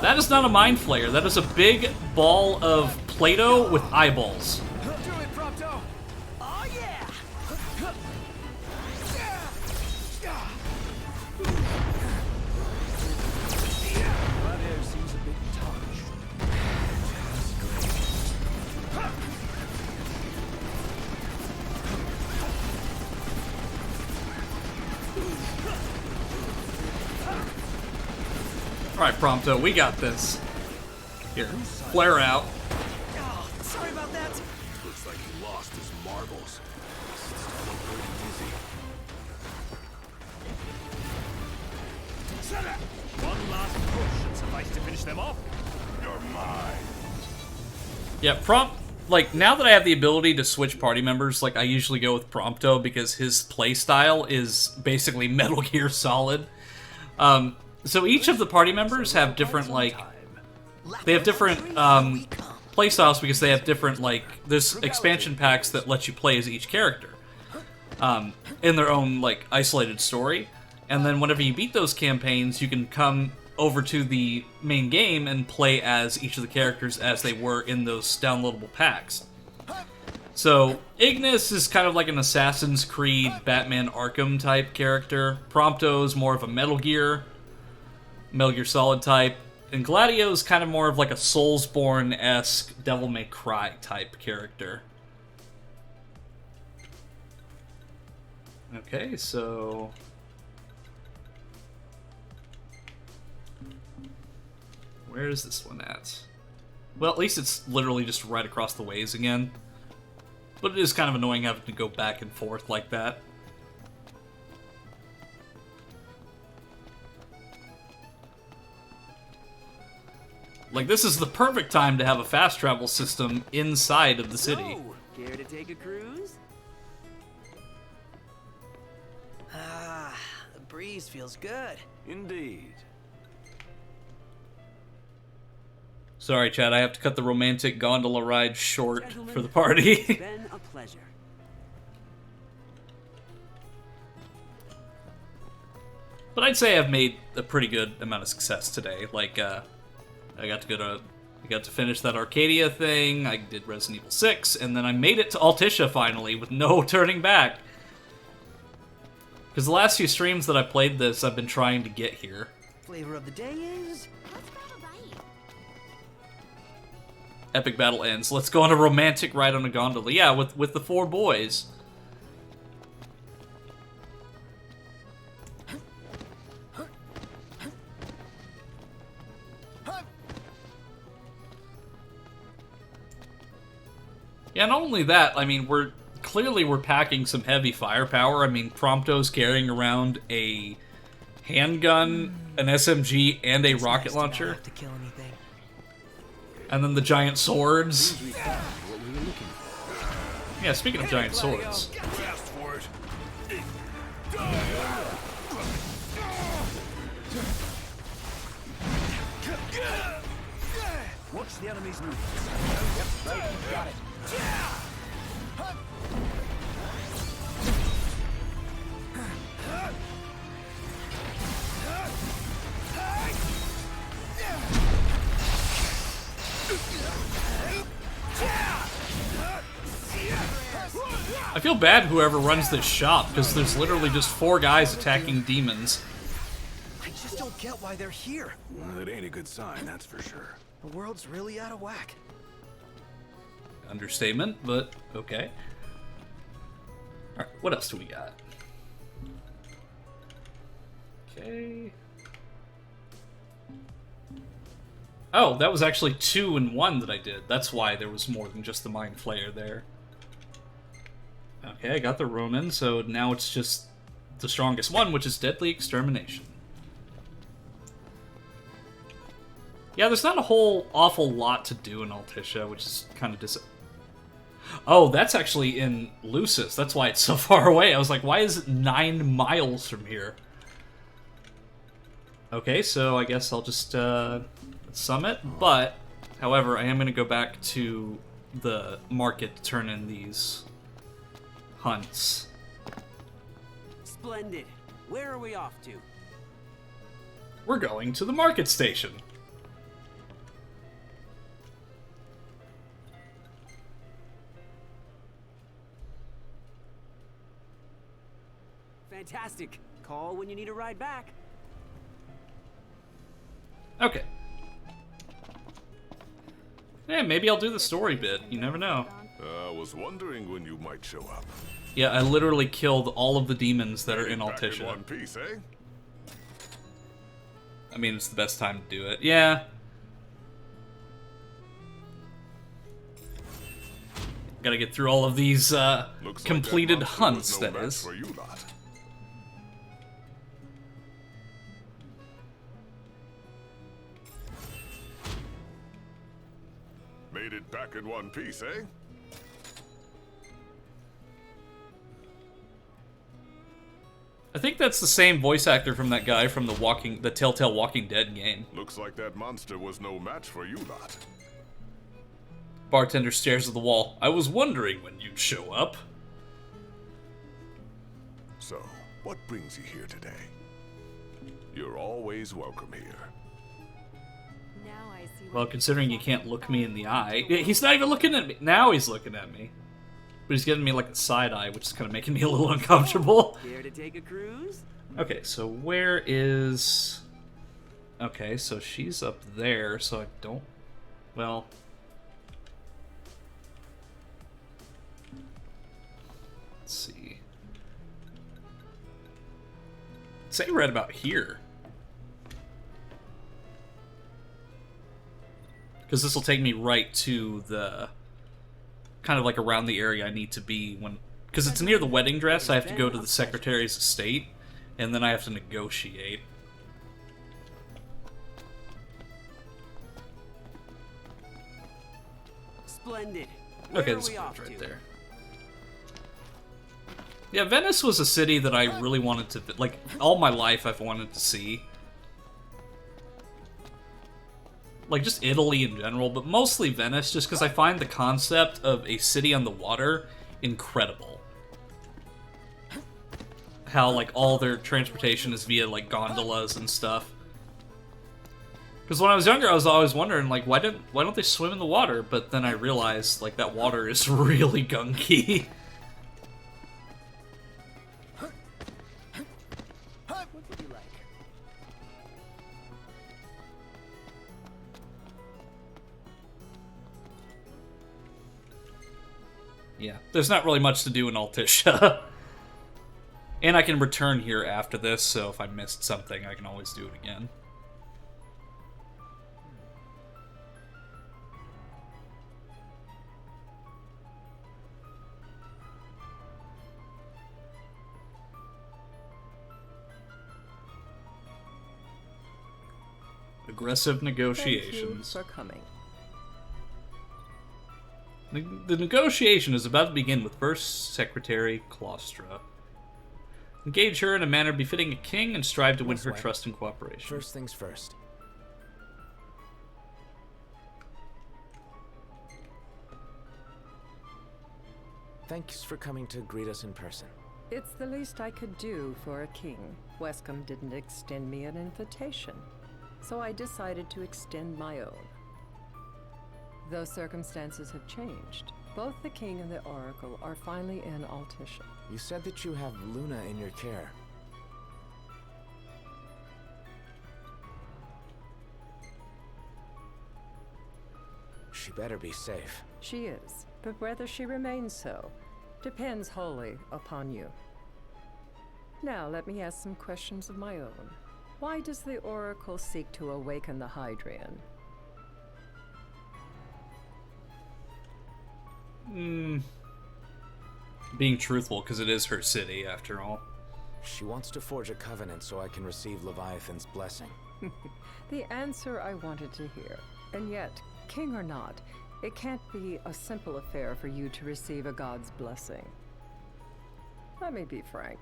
That is not a mind flayer. That is a big ball of Play-Doh with eyeballs. Do it, Prompto! Oh, yeah! Gladio seems a bit touched. Alright, Prompto, we got this. Here, flare out. Oh, sorry about that. Looks like he lost his marbles. One last push should suffice to finish them off. You're mine. Yeah, like, now that I have the ability to switch party members, like, I usually go with Prompto because his playstyle is basically Metal Gear Solid. So each of the party members have different, like, they have different, playstyles because they have different, like, there's expansion packs that let you play as each character, in their own, like, isolated story. And then whenever you beat those campaigns, you can come over to the main game and play as each of the characters as they were in those downloadable packs. So, Ignis is kind of like an Assassin's Creed, Batman Arkham type character. Prompto is more of a Metal Gear. Metal Gear Solid type. And Gladio's kind of more of like a Soulsborne-esque Devil May Cry type character. Okay, so... where is this one at? Well, at least it's literally just right across the ways again. But it is kind of annoying having to go back and forth like that. Like, this is the perfect time to have a fast travel system inside of the city. So, care to take a cruise? Ah, the breeze feels good. Indeed. Sorry, Chad, I have to cut the romantic gondola ride short Gentlemen, for the party. It's been a pleasure. But I'd say I've made a pretty good amount of success today. Like, I got to finish that Arcadia thing, I did Resident Evil 6, and then I made it to Altissia finally with no turning back. Because the last few streams that I played this, I've been trying to get here. Flavor of the day is... Epic battle ends. Let's go on a romantic ride on a gondola. Yeah, with the 4 boys. Yeah, not only that, I mean, we're packing some heavy firepower. I mean, Prompto's carrying around a handgun, an SMG, and a rocket launcher. To kill anything. And then the giant swords. Yeah, speaking of giant swords. Watch the enemy's move. Yep, right, got it. I feel bad whoever runs this shop, because there's literally just 4 guys attacking demons. I just don't get why they're here. Well, it ain't a good sign, that's for sure. The world's really out of whack. Understatement, but okay. Alright, what else do we got? Okay. Oh, that was actually 2 in 1 that I did. That's why there was more than just the Mind Flayer there. Okay, I got the Ronin, so now it's just the strongest one, which is Deadly Extermination. Yeah, there's not a whole awful lot to do in Altissia, which is kind of Oh, that's actually in Lucis. That's why it's so far away. I was like, why is it 9 miles from here? Okay, so I guess I'll just summit. But, however, I am going to go back to the market to turn in these hunts. Splendid. Where are we off to? We're going to the market station. Fantastic. Call when you need a ride back. Okay. Yeah, maybe I'll do the story bit. You never know. I was wondering when you might show up. Yeah, I literally killed all of the demons that are in Altissia. Back in one piece, eh? I mean, it's the best time to do it. Yeah. Gotta get through all of these completed hunts, that is. For you lot. Made it back in one piece, eh? I think that's the same voice actor from that guy from the Telltale Walking Dead game. Looks like that monster was no match for you lot. Bartender stares at the wall. I was wondering when you'd show up. So, what brings you here today? You're always welcome here. Now I see. Well, considering you can't look me in the eye. He's not even looking at me. Now he's looking at me. But he's giving me like a side eye, which is kind of making me a little uncomfortable. Care to take a cruise? Okay, so where is... Okay, so she's up there, so I don't... Well... Let's see. Say right about here. Because this will take me right to the... kind of like around the area I need to be when... Because it's near the wedding dress, I have to go to the Secretary's estate, and then I have to negotiate. Splendid. Where Okay, are this we is off right to? there. Yeah, Venice was a city that I really wanted to... Like, all my life I've wanted to see. Like, just Italy in general, but mostly Venice, just because I find the concept of a city on the water incredible. How, like, all their transportation is via, like, gondolas and stuff. Because when I was younger, I was always wondering, like, why don't they swim in the water? But then I realized, like, that water is really gunky. What would you like? Yeah, there's not really much to do in Altissia. And I can return here after this, so if I missed something, I can always do it again. Aggressive negotiations. Thank you for coming. The negotiation is about to begin with First Secretary Claustra. Engage her in a manner befitting a king and strive to win her trust and cooperation. First things first. Thanks for coming to greet us in person. It's the least I could do for a king. Wescombe didn't extend me an invitation, so I decided to extend my own. Though circumstances have changed, both the king and the oracle are finally in Altissia. You said that you have Luna in your care. She better be safe. She is, but whether she remains so depends wholly upon you. Now let me ask some questions of my own. Why does the oracle seek to awaken the Hydrian? Being truthful, because it is her city, after all. She wants to forge a covenant so I can receive Leviathan's blessing. The answer I wanted to hear. And yet, king or not, it can't be a simple affair for you to receive a god's blessing. Let me be frank.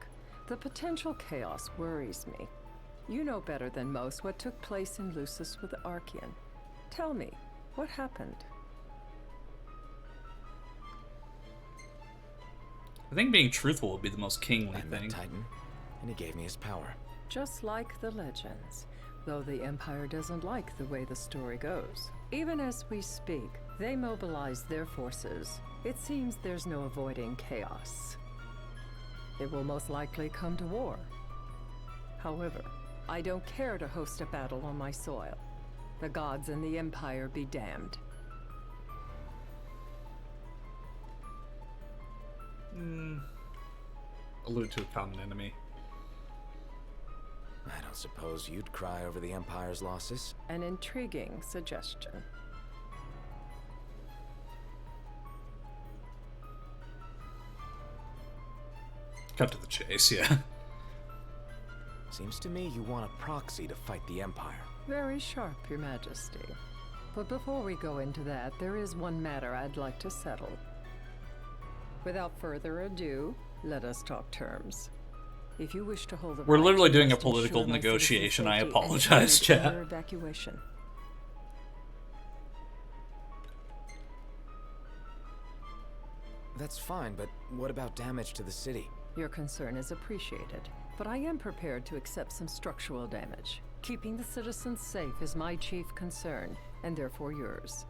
The potential chaos worries me. You know better than most what took place in Lucis with the Archean. Tell me, what happened? I think being truthful would be the most kingly I met thing. Titan, and he gave me his power. Just like the legends, though the Empire doesn't like the way the story goes. Even as we speak, they mobilize their forces. It seems there's no avoiding chaos. It will most likely come to war. However, I don't care to host a battle on my soil. The gods and the Empire be damned. Allude to a common enemy. I don't suppose you'd cry over the Empire's losses? An intriguing suggestion. Cut to the chase, yeah. Seems to me you want a proxy to fight the Empire. Very sharp, Your Majesty. But before we go into that, there is one matter I'd like to settle. Without further ado, let us talk terms. If you wish to hold the We're right, literally you doing a must ensure political my citizens' negotiation. I safety and apologize, immediate chat. air evacuation. That's fine, but what about damage to the city? Your concern is appreciated, but I am prepared to accept some structural damage. Keeping the citizens safe is my chief concern, and therefore yours.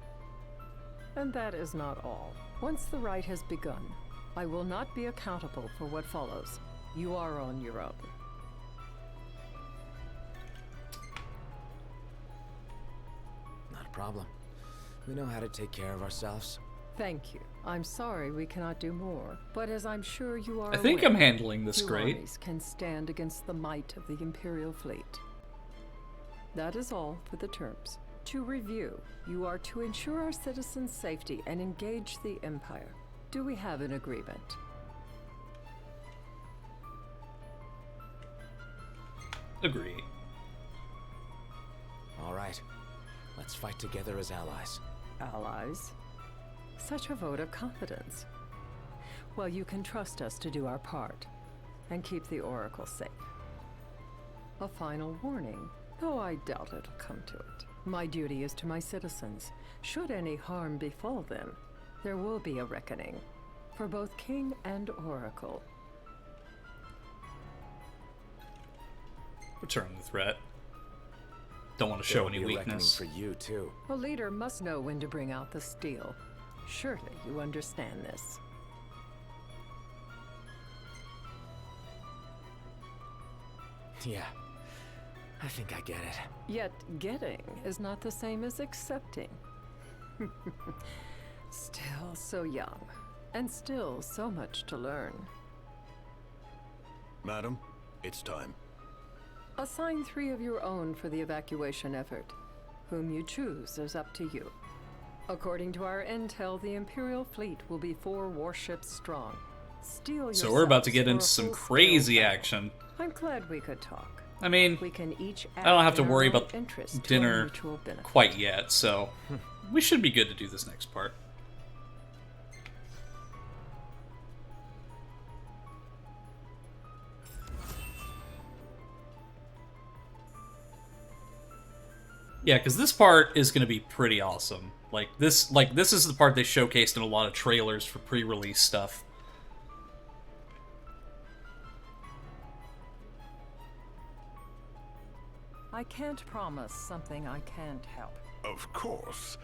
And that is not all. Once the rite has begun, I will not be accountable for what follows. You are on your own. problem. We know how to take care of ourselves. Thank you. I'm sorry we cannot do more, but as I'm sure you are I think aware, I'm handling this few great. armies can stand against the might of the Imperial fleet. That is all for the terms. To review, you are to ensure our citizens' safety and engage the Empire. Do we have an agreement? Agree. All right. Let's fight together as allies. Allies? Such a vote of confidence. Well, you can trust us to do our part and keep the Oracle safe. A final warning, though I doubt it'll come to it. My duty is to my citizens. Should any harm befall them, there will be a reckoning for both King and Oracle. Return the threat. Don't want to show any weakness. For you too. A leader must know when to bring out the steel. Surely you understand this. Yeah, I think I get it. Yet getting is not the same as accepting. Still so young, and still so much to learn. Madam, it's time. Assign 3 of your own for the evacuation effort. Whom you choose is up to you. According to our intel, the Imperial fleet will be 4 warships strong. Steel So we're about to get yourselves into for a some full-scale crazy battle. action. I'm glad we could talk. I mean, we can each I don't have act to in worry our own about interest to our dinner mutual benefit. quite yet, so we should be good to do this next part. Yeah, because this part is going to be pretty awesome. This is the part they showcased in a lot of trailers for pre-release stuff. I can't promise something I can't help. Of course.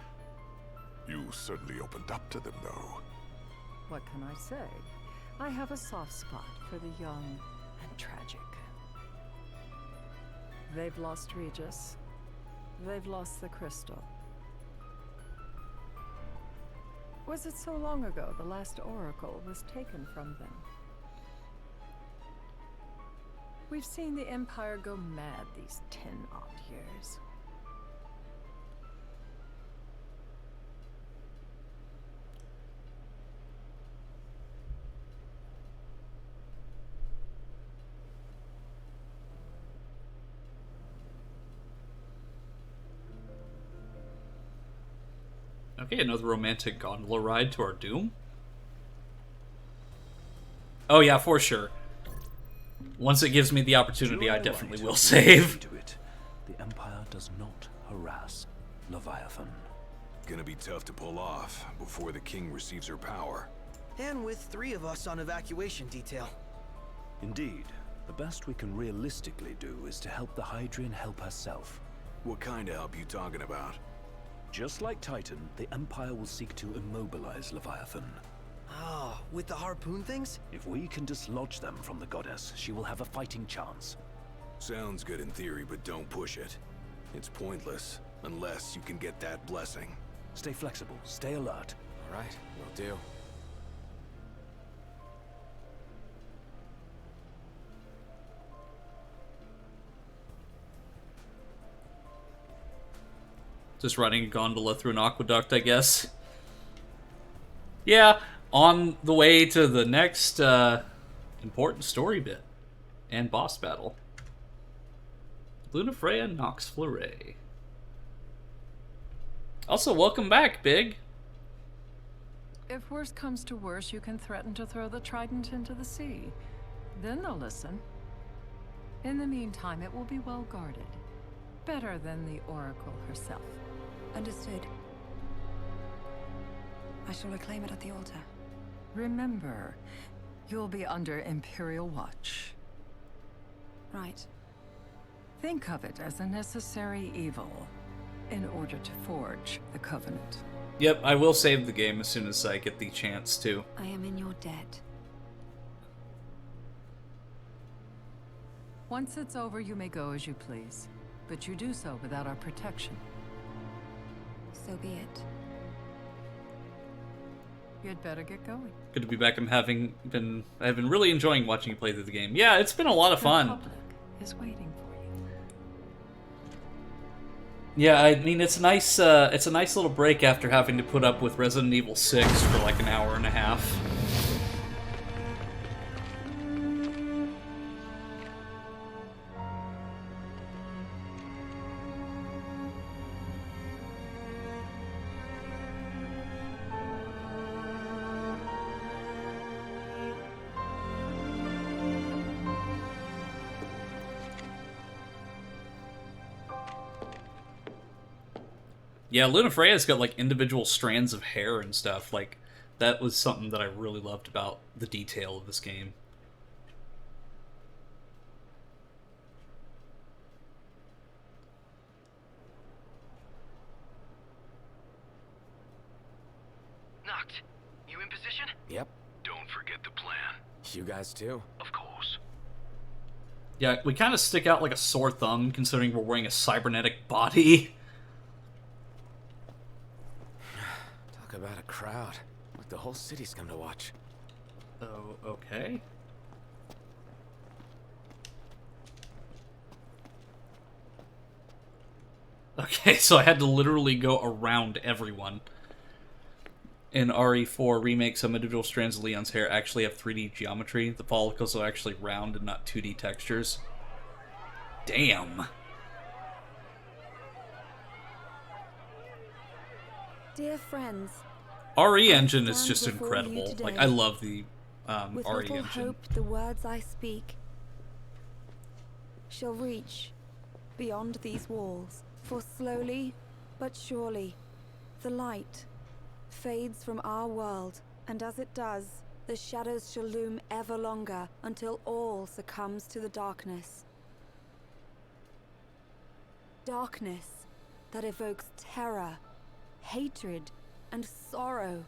You certainly opened up to them, though. What can I say? I have a soft spot for the young and tragic. They've lost Regis. They've lost the crystal. Was it so long ago the last oracle was taken from them? We've seen the Empire go mad these 10-odd years. Okay, another romantic gondola ride to our doom. Oh yeah, for sure. Once it gives me the opportunity, I definitely will save. The Empire does not harass Leviathan. Gonna be tough to pull off before the king receives her power. And with 3 of us on evacuation detail. Indeed, the best we can realistically do is to help the Hydrian help herself. What kind of help you talking about? Just like Titan, the Empire will seek to immobilize Leviathan. Ah, with the harpoon things? If we can dislodge them from the goddess, she will have a fighting chance. Sounds good in theory, but don't push it. It's pointless, unless you can get that blessing. Stay flexible, stay alert. All right, will do. Just riding a gondola through an aqueduct, I guess. Yeah, on the way to the next important story bit and boss battle. Lunafreya Nox Fleuret. Also, welcome back, Big. If worse comes to worse, you can threaten to throw the trident into the sea. Then they'll listen. In the meantime, it will be well guarded. Better than the Oracle herself. Understood. I shall reclaim it at the altar. Remember, you'll be under Imperial watch. Right. Think of it as a necessary evil in order to forge the Covenant. Yep, I will save the game as soon as I get the chance to. I am in your debt. Once it's over, you may go as you please, but you do so without our protection. So be it. You'd better get going. Good to be back. I've been really enjoying watching you play through the game. Yeah, it's been a lot of fun. The public is waiting for you. Yeah, I mean it's a nice little break after having to put up with Resident Evil 6 for like an hour and a half. Yeah, Luna Freya's got like individual strands of hair and stuff. Like, that was something that I really loved about the detail of this game. Knocked. You in position? Yep. Don't forget the plan. You guys too? Of course. Yeah, we kind of stick out like a sore thumb considering we're wearing a cybernetic body. Talk about a crowd. Like the whole city's come to watch. Oh, okay. Okay, so I had to literally go around everyone. In RE4 Remake, some individual strands of Leon's hair actually have 3D geometry. The follicles are actually round and not 2D textures. Damn. Dear friends, RE Engine is stand just before incredible. you today Like, I love the with RE little Engine. hope the words I speak shall reach beyond these walls. For slowly but surely, the light fades from our world, and as it does, the shadows shall loom ever longer until all succumbs to the darkness. Darkness that evokes terror, hatred, and sorrow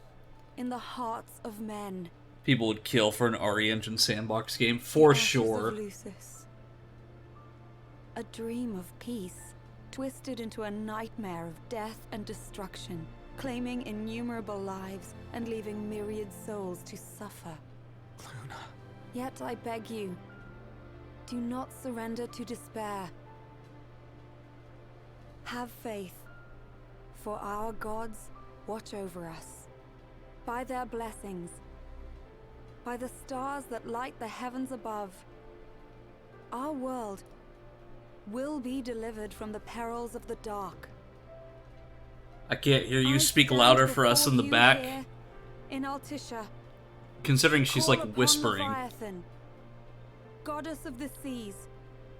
in the hearts of men. People would kill for an RE Engine sandbox game, for Ashes sure. of Lucis. A dream of peace, twisted into a nightmare of death and destruction, claiming innumerable lives and leaving myriad souls to suffer. Luna. Yet I beg you, do not surrender to despair. Have faith, for our gods watch over us. By their blessings, by the stars that light the heavens above, our world will be delivered from the perils of the dark. I can't hear you. I Speak stand louder for us before in the you back. here in Altissia, Considering she's call like upon whispering. Leviathan, goddess of the seas,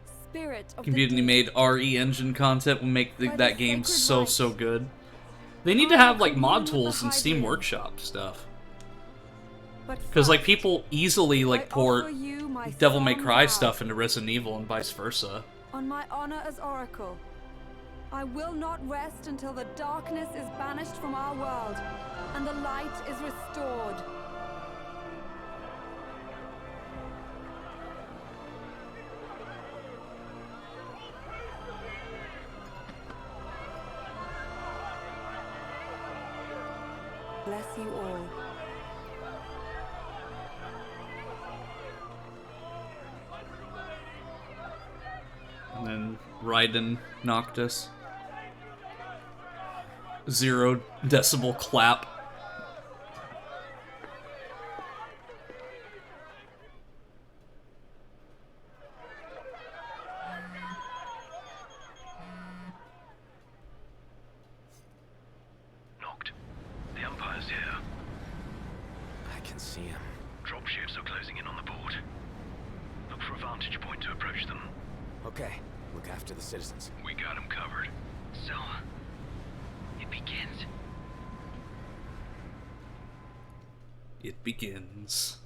spirit of the Community deep. made RE Engine content will make By the that game sacred so right, good. They need to have like mod tools and Steam Workshop stuff. Because like people easily like port you my Devil May solemn Cry vow. stuff into Resident Evil and vice versa. On my honor as Oracle, I will not rest until the darkness is banished from our world and the light is restored. Bless you all. And then Raiden Noctis. 0 decibel clap. Knocked. The Empire's here. I can see him. Dropships are closing in on the port. Look for a vantage point to approach them. Okay, look after the citizens. We got them covered. So, it begins. It begins.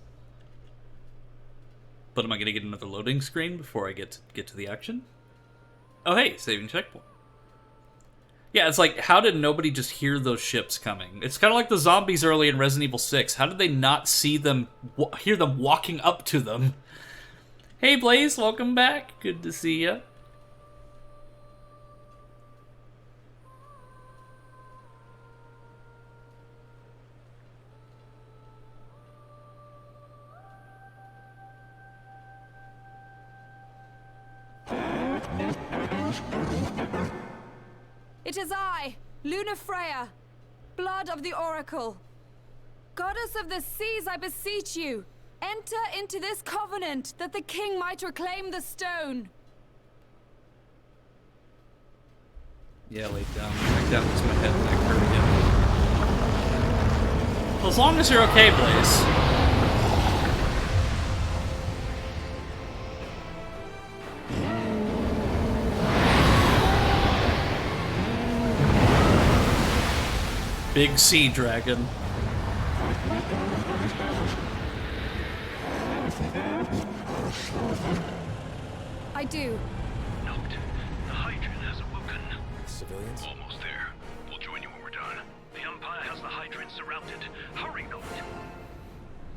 But am I gonna get another loading screen before I get to the action? Oh hey, saving checkpoint. Yeah, it's like, how did nobody just hear those ships coming? It's kind of like the zombies early in Resident Evil 6. How did they not see them, hear them walking up to them? Hey Blaze, welcome back. Good to see ya. It is I, Lunafreya, blood of the Oracle. Goddess of the seas, I beseech you, enter into this covenant that the king might reclaim the stone. Yeah, lay down. Back down to my head and neck hurt again. Well, as long as you're okay, Blaze. Big sea dragon. I do. Note, the Hydran has awoken. Civilians? Almost there. We'll join you when we're done. The Empire has the Hydran surrounded. Hurry, Note.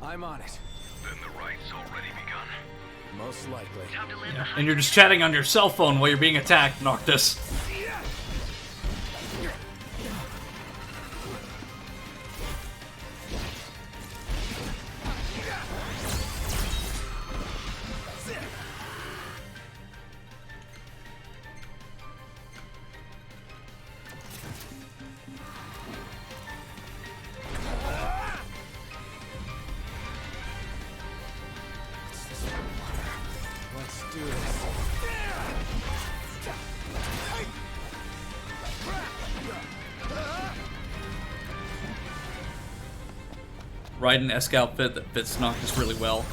I'm on it. Then the right's already begun. Most likely. Yeah. And you're just chatting on your cell phone while you're being attacked, Noctis. Let's do this. Ride an Esk outfit that fits Noctis really well.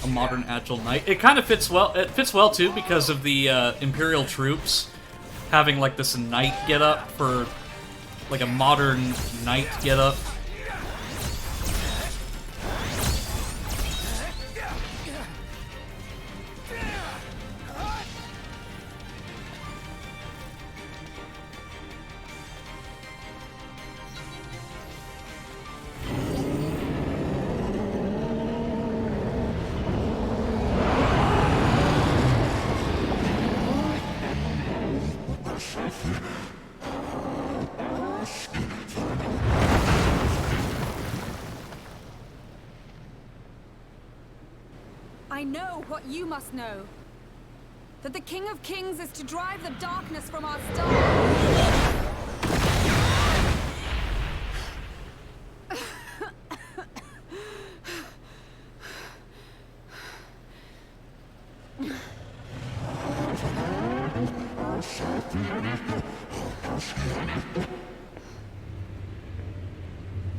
A modern agile knight. It kind of fits well. It fits well too because of the Imperial troops having like this knight getup for like a modern knight getup. I know what you must know. That the King of Kings is to drive the darkness from our star.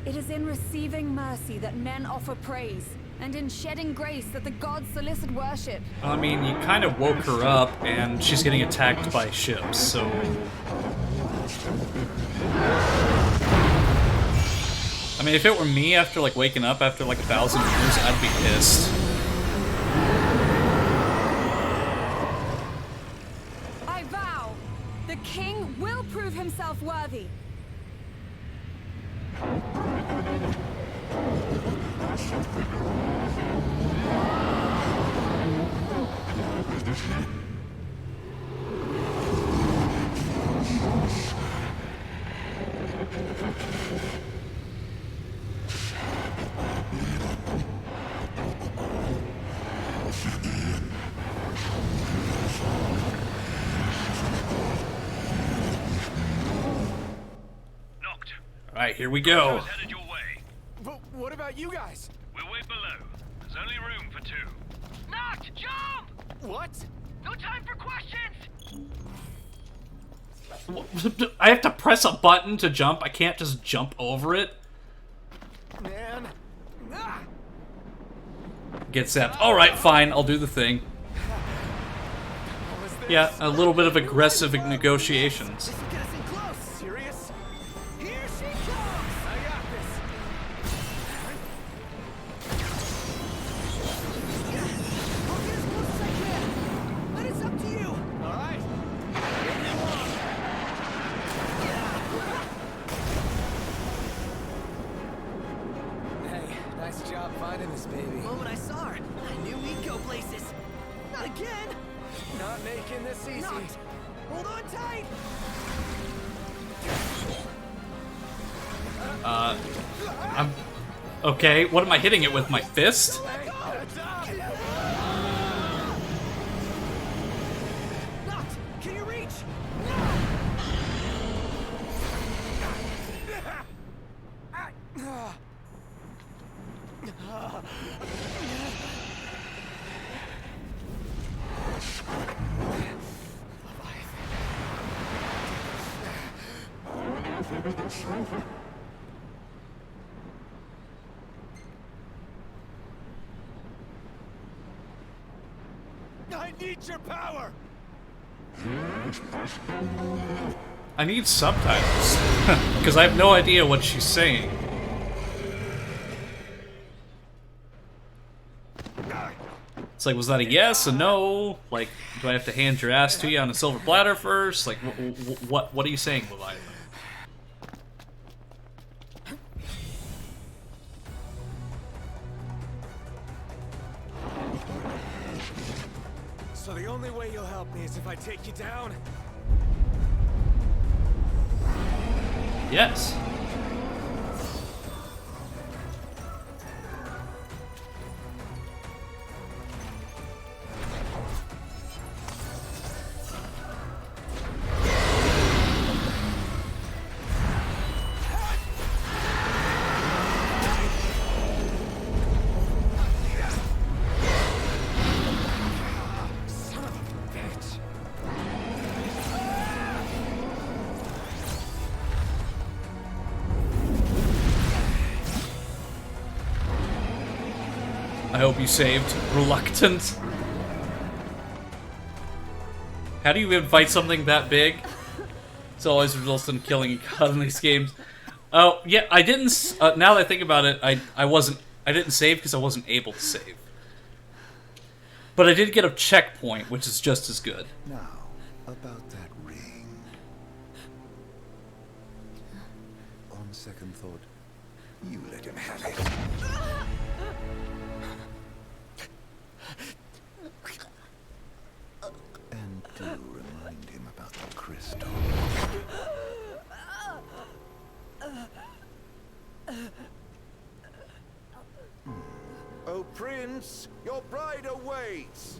It is in receiving mercy that men offer praise, and in shedding grace that the gods solicit worship. I mean, you kind of woke her up, and she's getting attacked by ships, so... I mean, if it were me after, like, waking up after, like, 1,000 years, I'd be pissed. I vow, the king will prove himself worthy. Alright, here we go. Headed your way. But what about you guys? We'll wait below. There's only room for two. Noct, jump! What? No time for questions! I have to press a button to jump? I can't just jump over it? Man. Ah! Get zapped. Alright, fine, I'll do the thing. Yeah, a little bit of aggressive negotiations. Serious? Here she comes! I got this. I'll get as close as I can. But it's up to you. All right. Hey, nice job finding this baby. The moment I saw her, I knew we'd go places. Not again! Not making this easy. Not. Hold on tight! I'm... Okay, what am I hitting it with? My fist? Noct, can you reach? I need your power! I need subtitles because I have no idea what she's saying. It's like, was that a yes, a no? Like, do I have to hand your ass to you on a silver platter first? Like, what are you saying, Leviathan? So the only way you'll help me is if I take you down? Yes. I hope you saved. Reluctant. How do you even fight something that big? It's always results in killing a god in these games. Oh, yeah, I didn't... now that I think about it, I didn't save because I wasn't able to save. But I did get a checkpoint, which is just as good. Now, about that ring. On second thought, you let him have it. And do remind him about the crystal. Oh, Prince, your bride awaits!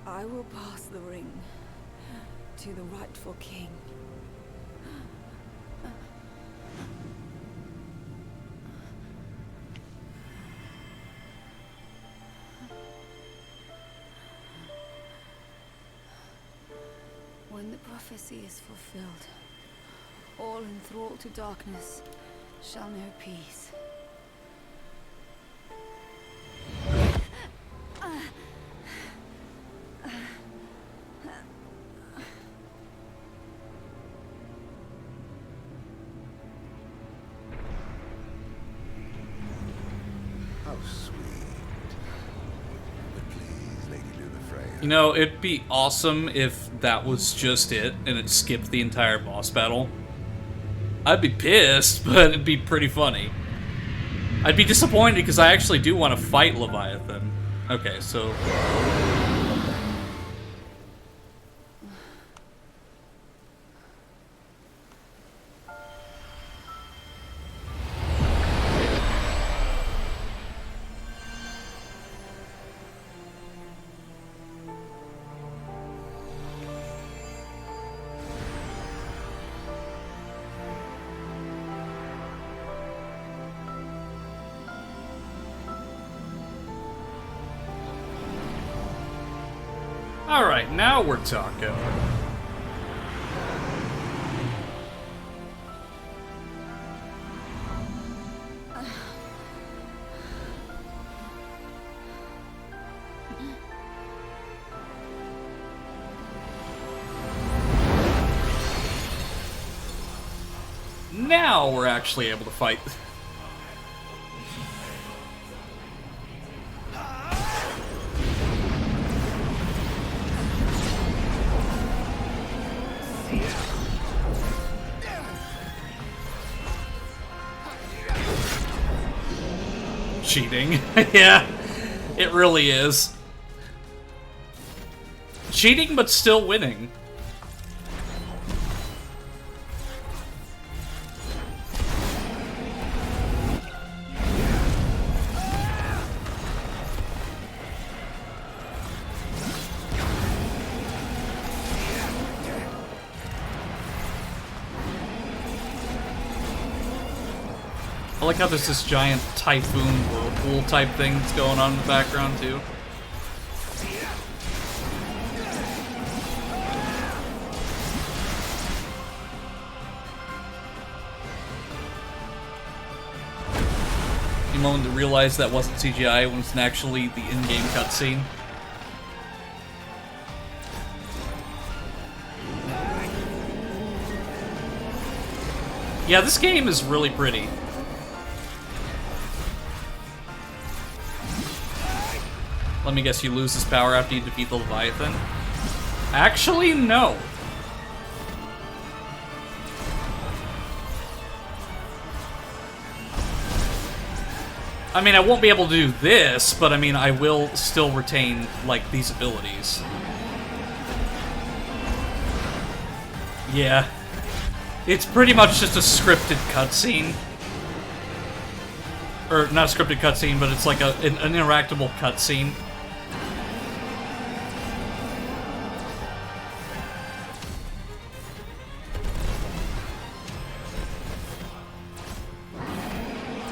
I will pass the ring to the rightful king. When the prophecy is fulfilled, all enthralled to darkness shall know peace. How sweet. But please, Lady Lunafreya. You know, it'd be awesome if that was just it, and it skipped the entire boss battle. I'd be pissed, but it'd be pretty funny. I'd be disappointed because I actually do want to fight Leviathan. Okay, so... Alright, now we're talking. Now we're actually able to fight. Cheating. Yeah, it really is. Cheating, but still winning. I like how there's this giant typhoon whirlpool type thing that's going on in the background too. The moment to realize that wasn't CGI when it's actually the in-game cutscene. Yeah, this game is really pretty. Let me guess, you lose his power after you defeat the Leviathan? Actually, no. I mean, I won't be able to do this, but I mean, I will still retain, like, these abilities. Yeah. It's pretty much just a scripted cutscene. Or, not a scripted cutscene, but it's like an interactable cutscene.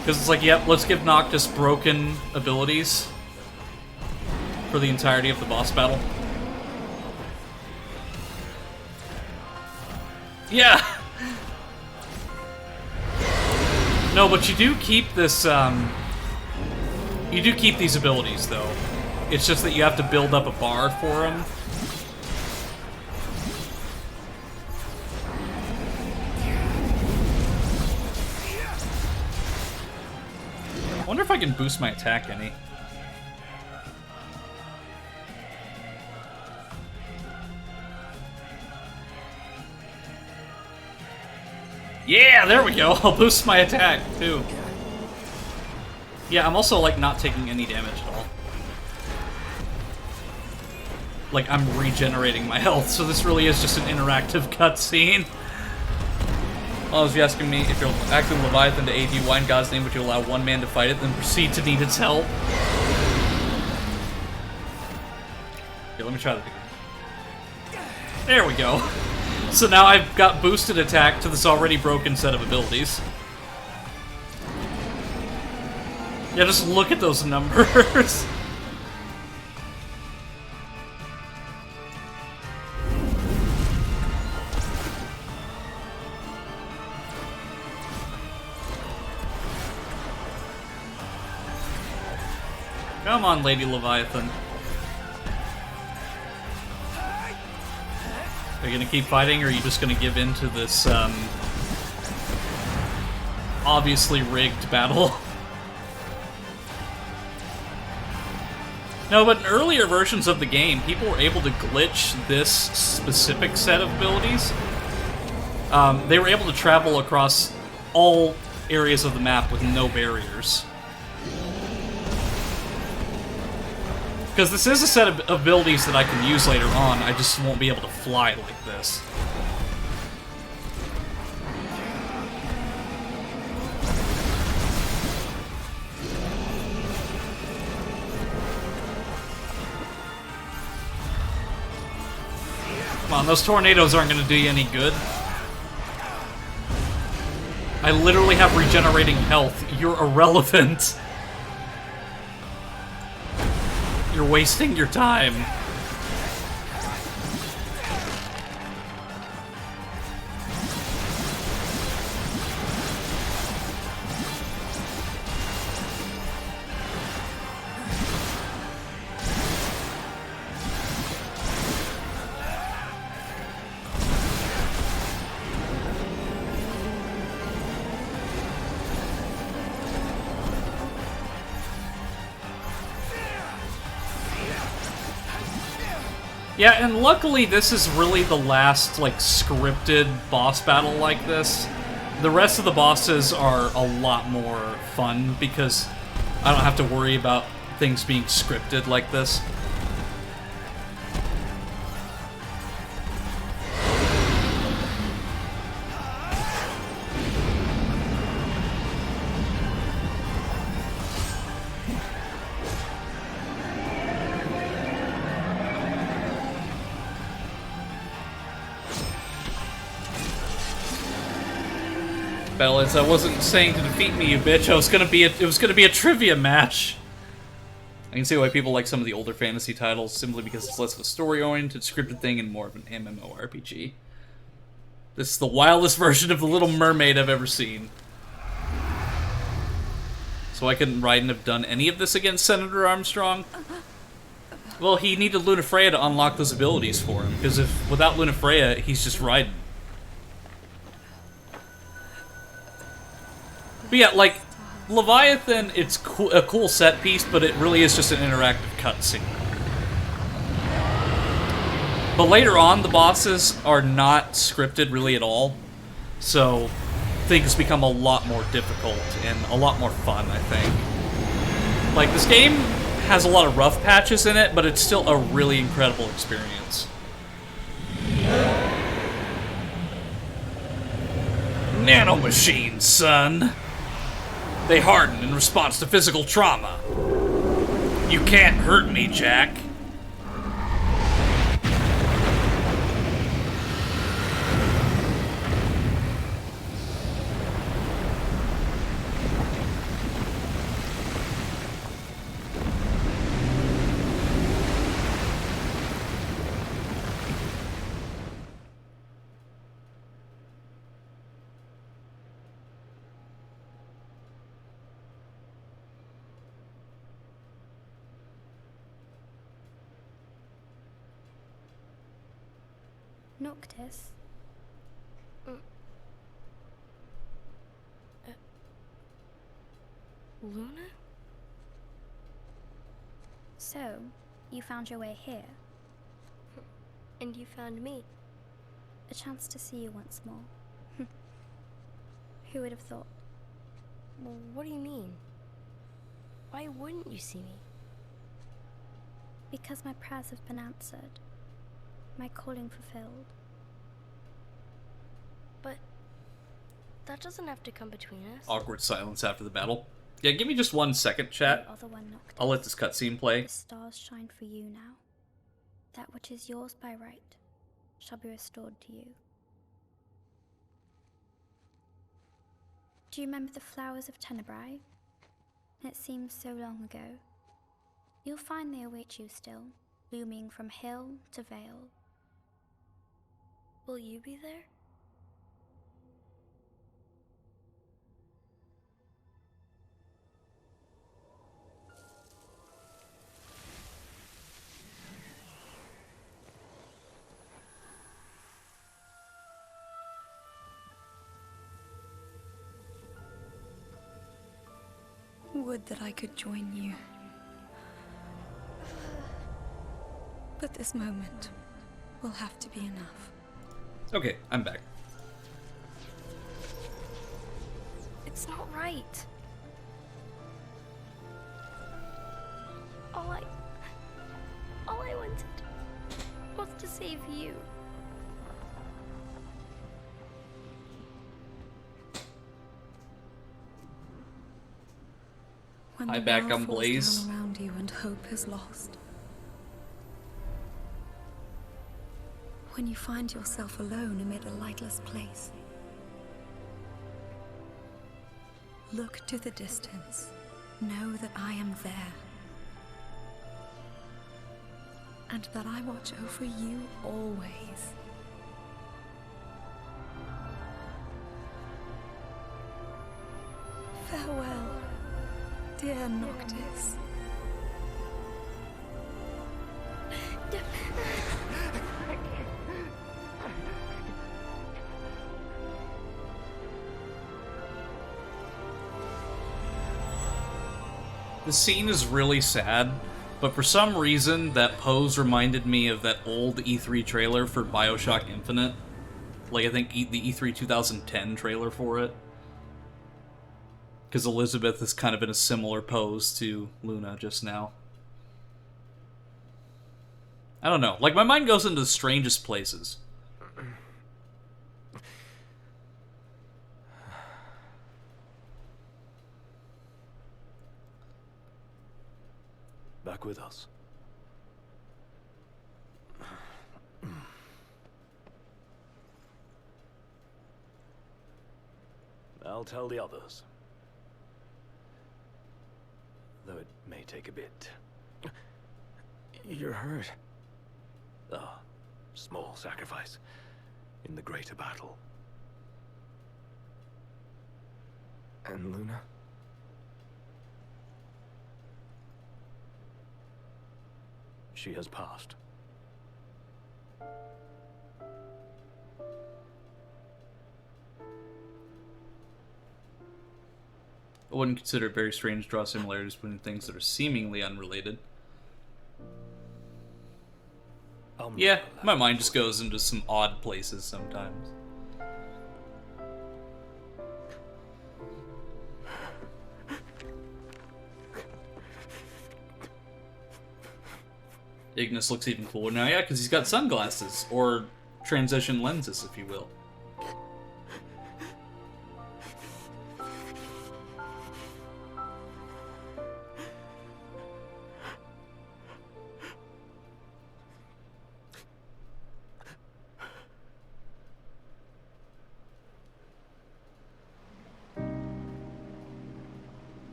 Because it's like, yep, let's give Noctis broken abilities for the entirety of the boss battle. Yeah! No, but you do keep this, you do keep these abilities, though. It's just that you have to build up a bar for them. I wonder if I can boost my attack any. Yeah, there we go. I'll boost my attack, too. Yeah, I'm also, like, not taking any damage at all. Like, I'm regenerating my health, so this really is just an interactive cutscene. Well, if you're asking me, if you're acting Leviathan to aid you, why in God's name would you allow one man to fight it, then proceed to need its help? Okay, let me try that again. There we go. So now I've got boosted attack to this already broken set of abilities. Yeah, just look at those numbers. Come on, Lady Leviathan. Are you gonna keep fighting, or are you just gonna give in to this, obviously rigged battle? No, but in earlier versions of the game, people were able to glitch this specific set of abilities. They were able to travel across all areas of the map with no barriers. Because this is a set of abilities that I can use later on, I just won't be able to fly like this. Come on, those tornadoes aren't going to do you any good. I literally have regenerating health. You're irrelevant. You're wasting your time. Yeah, and luckily this is really the last, like, scripted boss battle like this. The rest of the bosses are a lot more fun because I don't have to worry about things being scripted like this. Bellas, I wasn't saying to defeat me, you bitch. It was gonna be a trivia match. I can see why people like some of the older fantasy titles, simply because it's less of a story-oriented, scripted thing and more of an MMORPG. This is the wildest version of The Little Mermaid I've ever seen. So I couldn't ride and have done any of this against Senator Armstrong? Well, he needed Lunafreya to unlock those abilities for him, because if without Lunafreya, he's just riding. But yeah, like, Leviathan, it's a cool set piece, but it really is just an interactive cutscene. But later on, the bosses are not scripted really at all, so things become a lot more difficult and a lot more fun, I think. Like, this game has a lot of rough patches in it, but it's still a really incredible experience. Nanomachines, son! They harden in response to physical trauma. You can't hurt me, Jack. Noctis? Luna? So, you found your way here. And you found me. A chance to see you once more. Who would have thought? Well, what do you mean? Why wouldn't you see me? Because my prayers have been answered. My calling fulfilled. But that doesn't have to come between us. Awkward silence after the battle. Yeah, give me just 1 second, chat. I'll let this cutscene play. The stars shine for you now. That which is yours by right shall be restored to you. Do you remember the flowers of Tenebrae? It seems so long ago. You'll find they await you still, blooming from hill to vale. Will you be there? Would that I could join you. But this moment will have to be enough. Okay, I'm back. It's not right. All I wanted was to save you. When Hi, the back world on falls Blaze. down around you and hope is lost. When you find yourself alone amid a lightless place. Look to the distance. Know that I am there. And that I watch over you always. Farewell, dear Noctis. The scene is really sad, but for some reason, that pose reminded me of that old E3 trailer for Bioshock Infinite. Like, I think the E3 2010 trailer for it. Because Elizabeth is kind of in a similar pose to Luna just now. I don't know. Like, my mind goes into the strangest places. Back with us. I'll tell the others. Though it may take a bit. You're hurt. Ah, small sacrifice in the greater battle. And Luna? She has passed. I wouldn't consider it very strange to draw similarities between things that are seemingly unrelated. Yeah, my mind just goes into some odd places sometimes. Ignis looks even cooler now, yeah, because he's got sunglasses, or transition lenses, if you will.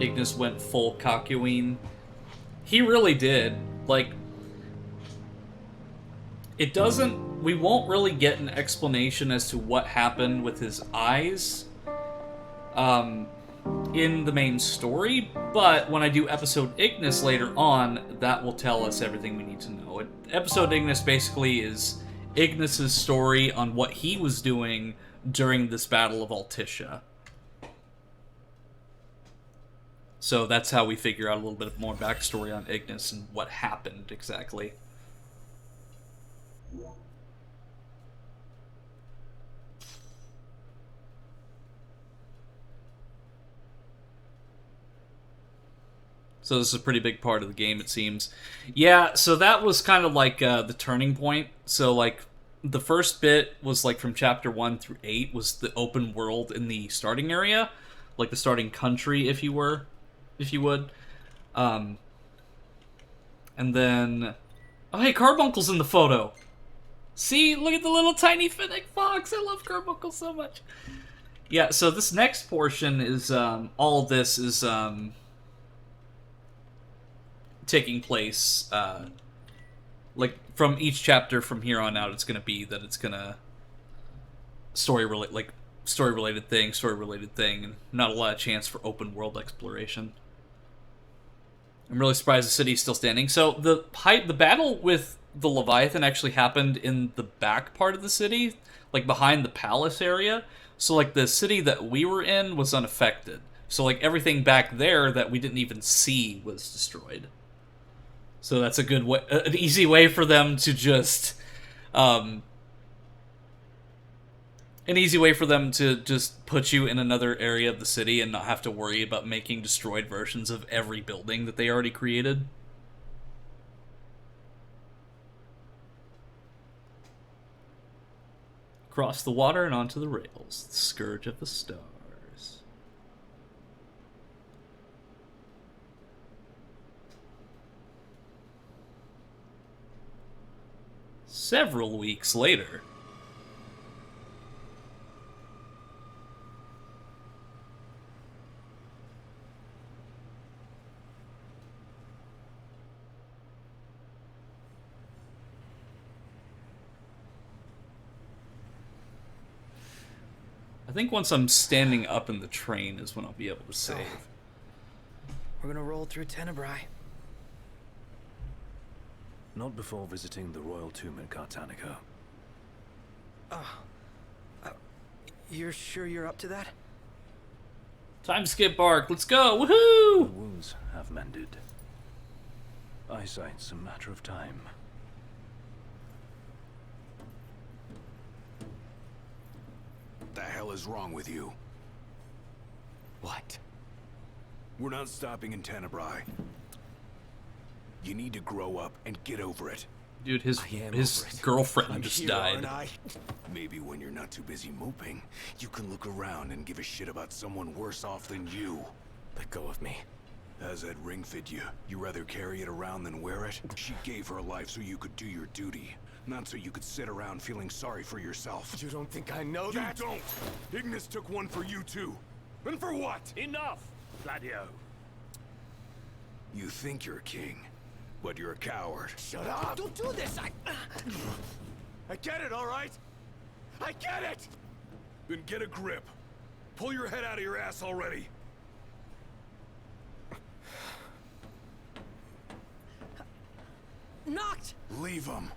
Ignis went full Kakyoin. He really did. Like, it doesn't... We won't really get an explanation as to what happened with his eyes in the main story, but when I do Episode Ignis later on, that will tell us everything we need to know. Episode Ignis basically is Ignis's story on what he was doing during this Battle of Altissia. So that's how we figure out a little bit more backstory on Ignis and what happened exactly. So this is a pretty big part of the game, it seems. Yeah, so that was kind of like the turning point. So like the first bit was like from chapter 1 through 8 was the open world in the starting area, like the starting country, if you would. And then... Oh, hey, Carbuncle's in the photo! See? Look at the little tiny Fennec fox! I love Carbuncle so much! Yeah, so this next portion is, all of this is, taking place, like, from each chapter from here on out, it's gonna be that it's gonna... story-related thing, and not a lot of chance for open-world exploration. I'm really surprised the city's still standing. So the battle with the Leviathan actually happened in the back part of the city, like behind the palace area. So like the city that we were in was unaffected. So like everything back there that we didn't even see was destroyed. So that's a good way, an easy way for them to just, put you in another area of the city and not have to worry about making destroyed versions of every building that they already created. Across the water and onto the rails. The Scourge of the Stars. Several weeks later... I think once I'm standing up in the train is when I'll be able to save. We're gonna roll through Tenebrae. Not before visiting the royal tomb in Cartanica. You're sure you're up to that? Time to skip bark. Let's go. Woohoo! The wounds have mended. Eyesight's a matter of time. What the hell is wrong with you? What? We're not stopping in Tenebrae. You need to grow up and get over it. Dude, his girlfriend I'm just here, died. aren't I? Maybe when you're not too busy moping, you can look around and give a shit about someone worse off than you. Let go of me. How's that ring fit you? You rather carry it around than wear it? She gave her life so you could do your duty, not so you could sit around feeling sorry for yourself. You don't think I know that? You don't! Ignis took one for you too. And for what? Enough, Gladio. You think you're a king, but you're a coward. Shut up! Don't do this! I get it, all right? I get it! Then get a grip. Pull your head out of your ass already. Knocked! Leave him.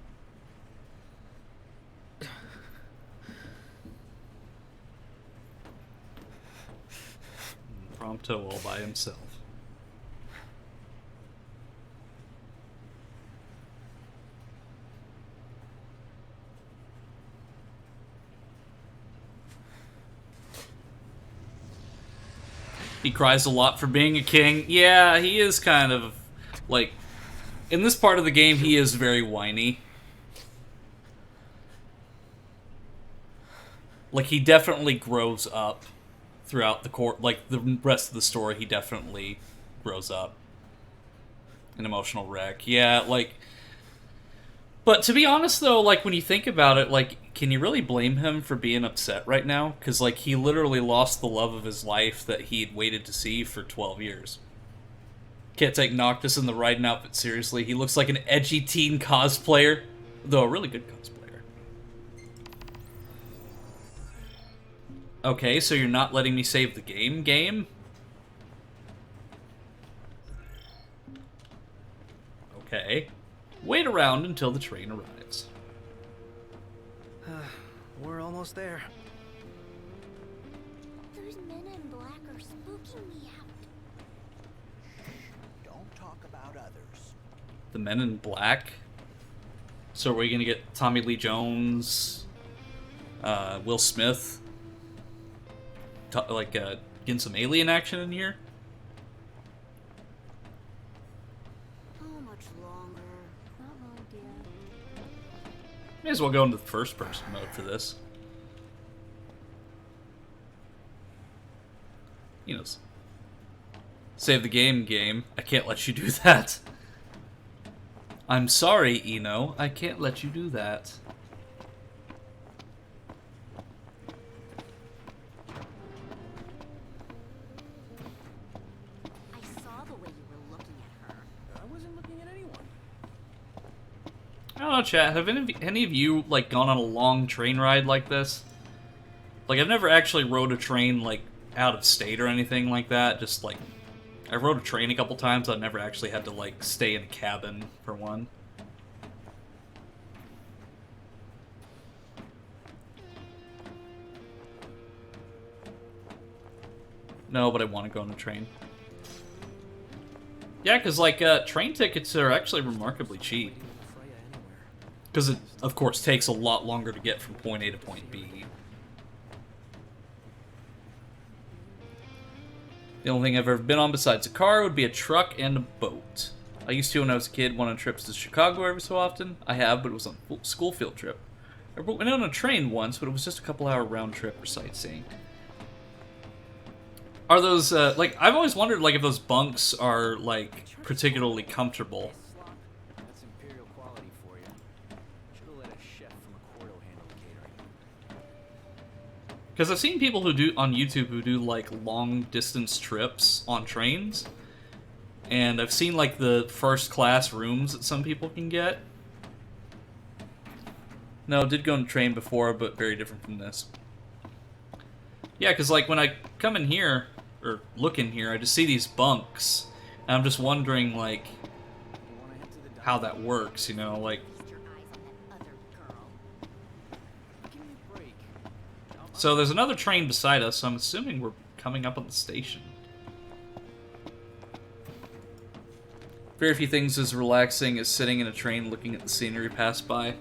Prompto all by himself. He cries a lot for being a king. Yeah, he is kind of, like, in this part of the game, he is very whiny. Like, he definitely grows up throughout the like, the rest of the story, he definitely grows up. An emotional wreck. Yeah, like... But to be honest, though, like, when you think about it, like, can you really blame him for being upset right now? Because, like, he literally lost the love of his life that he'd waited to see for 12 years. Can't take Noctis in the riding outfit seriously. He looks like an edgy teen cosplayer. Though a really good cosplayer. Okay, so you're not letting me save the game? Okay. Wait around until the train arrives. We're almost there. Those men in black are spooking me out. Don't talk about others. The Men in Black? So are we gonna get Tommy Lee Jones, Will Smith, getting some alien action in here? May as well go into the first-person mode for this. You know, save the game. I can't let you do that. I'm sorry, Eno. I can't let you do that. I saw the way you were looking at her. I wasn't looking at anyone. I don't know, chat. Have any of you, like, gone on a long train ride like this? Like, I've never actually rode a train, like, out of state or anything like that. Just, like, I rode a train a couple times. I've never actually had to, like, stay in a cabin for one. No, but I want to go on a train. Yeah, because, like, train tickets are actually remarkably cheap. Because it, of course, takes a lot longer to get from point A to point B. The only thing I've ever been on besides a car would be a truck and a boat. I used to when I was a kid, went on trips to Chicago every so often. I have, but it was on a school field trip. I went on a train once, but it was just a couple-hour round trip for sightseeing. Are those, like, I've always wondered, like, if those bunks are, like, particularly comfortable. That's imperial quality for you. Should have let a chef from Accordo handle the catering. Because I've seen people who do, on YouTube, who do, like, long-distance trips on trains. And I've seen, like, the first-class rooms that some people can get. No, did go on a train before, but very different from this. Yeah, because, like, when I come in here, or look in here, I just see these bunks. And I'm just wondering, like, how that works, you know, like... So there's another train beside us, so I'm assuming we're coming up on the station. Very few things as relaxing as sitting in a train looking at the scenery pass by.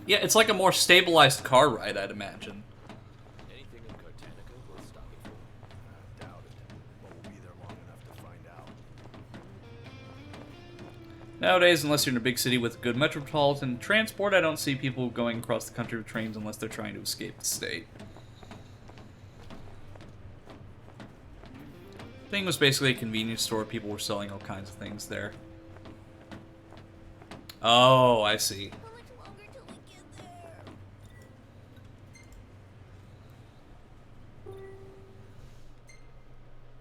Yeah, it's like a more stabilized car ride, I'd imagine. Anything in Cartanica worth stopping for? I doubt it, but we'll be there long enough to find out. Nowadays, unless you're in a big city with good metropolitan transport, I don't see people going across the country with trains unless they're trying to escape the state. Thing was basically a convenience store. People were selling all kinds of things there. Oh, I see.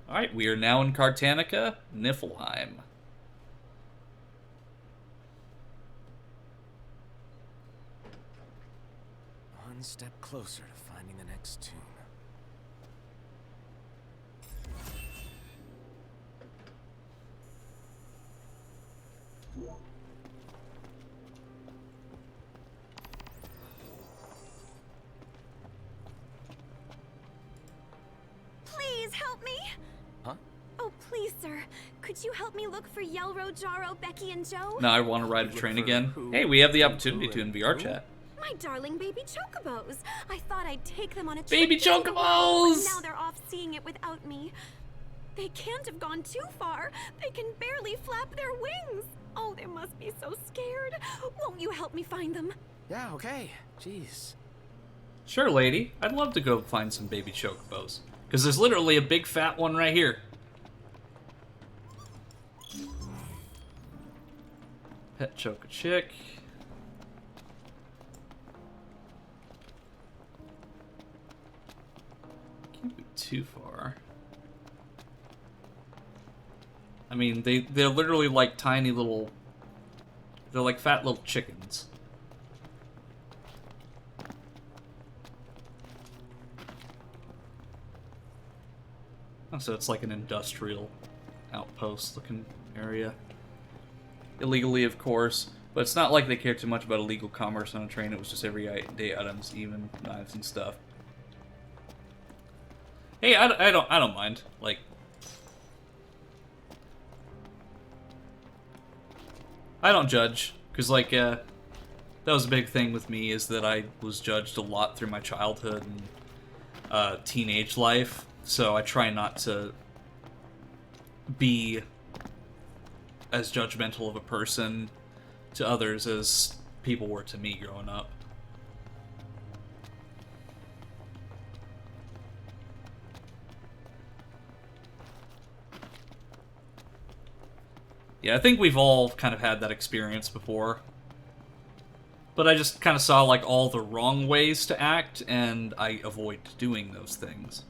Alright, we are now in Cartanica, Niflheim. One step closer to finding the next tomb. Please help me! Huh? Oh, please, sir. Could you help me look for Yelro, Jaro, Becky, and Joe? Now I want to ride a train again. Hey, we have the opportunity to in VR chat. My darling baby chocobos. I thought I'd take them on a trip. Baby to the world, chocobos! but now they're off seeing it without me. They can't have gone too far. They can barely flap their wings. Oh, they must be so scared. Won't you help me find them? Yeah, okay. Jeez. Sure, lady. I'd love to go find some baby chocobos. Because there's literally a big fat one right here. Pet choke chick. Can't be too far. I mean, they're literally like tiny little... They're like fat little chickens. Oh, so it's like an industrial outpost looking area. Illegally, of course, but it's not like they care too much about illegal commerce on a train. It was just everyday items, even knives and stuff. Hey, I don't mind. Like, I don't judge, because like that was a big thing with me, is that I was judged a lot through my childhood and teenage life. So I try not to be as judgmental of a person to others as people were to me growing up. Yeah, I think we've all kind of had that experience before. But I just kind of saw like all the wrong ways to act, and I avoid doing those things.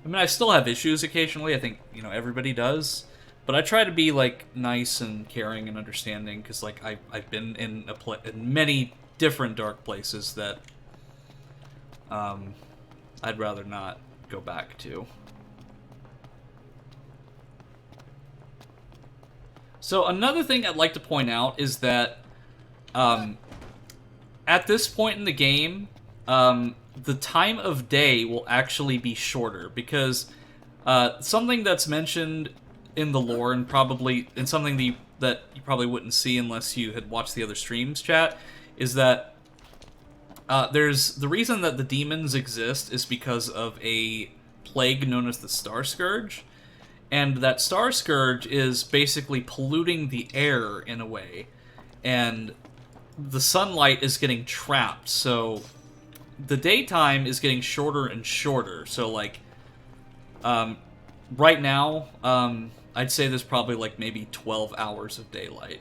I mean, I still have issues occasionally. I think, you know, everybody does. But I try to be, like, nice and caring and understanding, because, like, I've been in many different dark places that I'd rather not go back to. So another thing I'd like to point out is that at this point in the game, the time of day will actually be shorter, because something that's mentioned in the lore, and probably in something that you probably wouldn't see unless you had watched the other streams, chat, is that there's the reason that the demons exist is because of a plague known as the Star Scourge, and that Star Scourge is basically polluting the air in a way, and the sunlight is getting trapped, so the daytime is getting shorter and shorter. So, like, right now, I'd say there's probably, like, maybe 12 hours of daylight.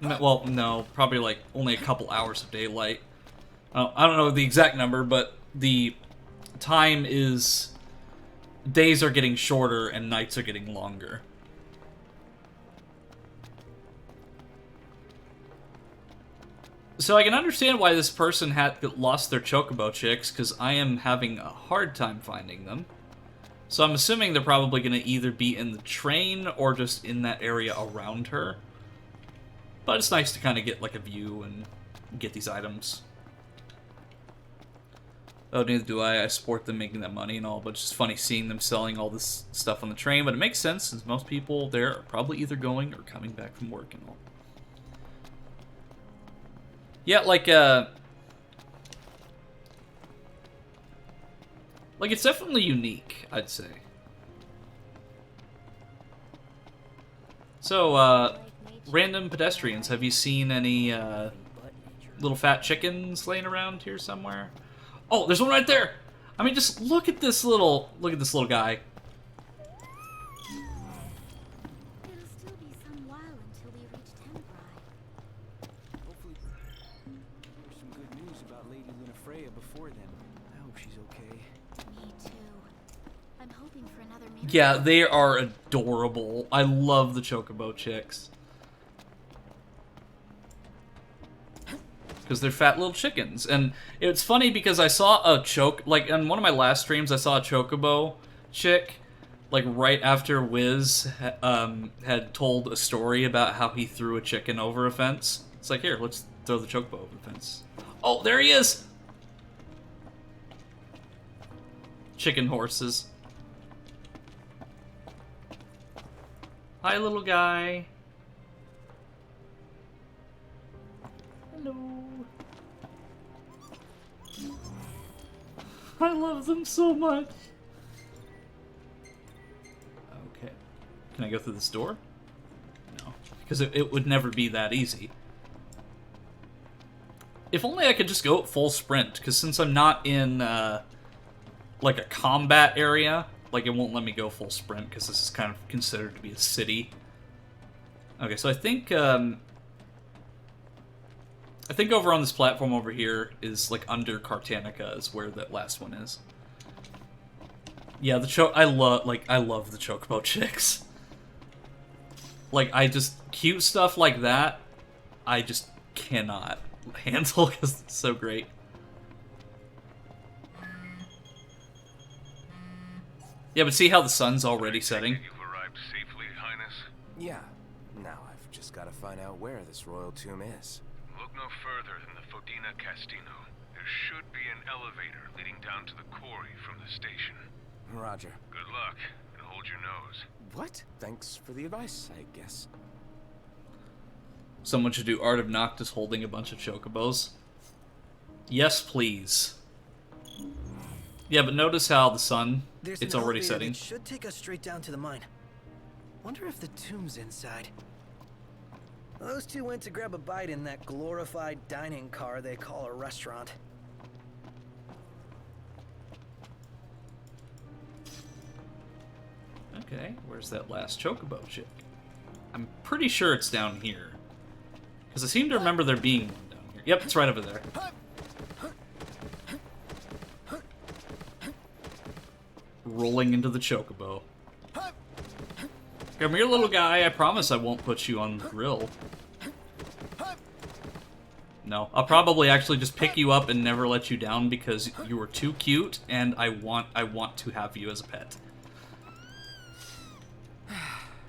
Well, no, probably, like, only a couple hours of daylight. I don't know the exact number, but the time is... Days are getting shorter and nights are getting longer. So I can understand why this person had lost their chocobo chicks, because I am having a hard time finding them. So I'm assuming they're probably going to either be in the train or just in that area around her. But it's nice to kind of get like a view and get these items. Oh, neither do I. I support them making that money and all, but it's just funny seeing them selling all this stuff on the train. But it makes sense, since most people there are probably either going or coming back from work and all. Yeah, like it's definitely unique, I'd say. So, random pedestrians, have you seen any, little fat chickens laying around here somewhere? Oh, there's one right there! I mean, just look at this little guy. anything for another man. Yeah, they are adorable. I love the chocobo chicks. Because they're fat little chickens. And it's funny because I saw a like, on one of my last streams, I saw a chocobo chick, like, right after Wiz had told a story about how he threw a chicken over a fence. It's like, here, let's throw the chocobo over the fence. Oh, there he is! Chicken horses. Hi, little guy. Hello. I love them so much. Okay. Can I go through this door? No. Because it would never be that easy. If only I could just go at full sprint, because since I'm not in, like, a combat area, like, it won't let me go full sprint, because this is kind of considered to be a city. Okay, so I think over on this platform over here is, like, under Cartanica is where that last one is. Yeah, I love the chocobo chicks. Like, cute stuff like that, I just cannot handle, because it's so great. Yeah, but see how the sun's already setting? You've arrived safely, Highness? Yeah. Now I've just got to find out where this royal tomb is. Look no further than the Fodina Castino. There should be an elevator leading down to the quarry from the station. Roger. Good luck, and hold your nose. What? Thanks for the advice, I guess. Someone should do Art of Noctis holding a bunch of chocobos. Yes, please. Yeah, but notice how the sun, it's already setting. It should take us straight down to the mine. Wonder if the tomb's inside. Those two went to grab a bite in that glorified dining car they call a restaurant. Okay, where's that last chocobo chick? I'm pretty sure it's down here. Because I seem to remember there being one down here. Yep, it's right over there. Rolling into the chocobo. Come here, little guy. I promise I won't put you on the grill. No, I'll probably actually just pick you up and never let you down because you are too cute, and I want to have you as a pet.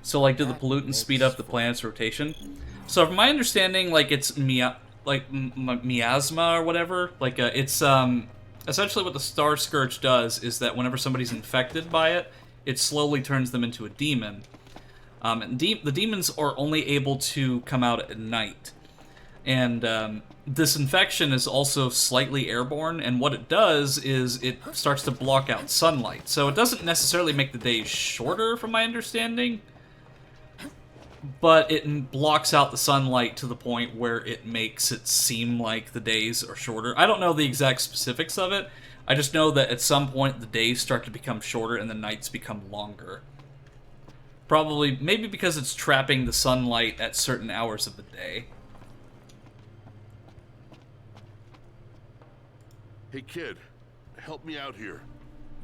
So, like, do the pollutants speed up the planet's rotation? So, from my understanding, like, it's miasma or whatever. Like, it's essentially what the Star Scourge does is that whenever somebody's infected by it, it slowly turns them into a demon. And the demons are only able to come out at night. And this infection is also slightly airborne, and what it does is it starts to block out sunlight. So it doesn't necessarily make the days shorter, from my understanding, but it blocks out the sunlight to the point where it makes it seem like the days are shorter. I don't know the exact specifics of it. I just know that at some point the days start to become shorter and the nights become longer. Probably, maybe because it's trapping the sunlight at certain hours of the day. Hey kid, help me out here.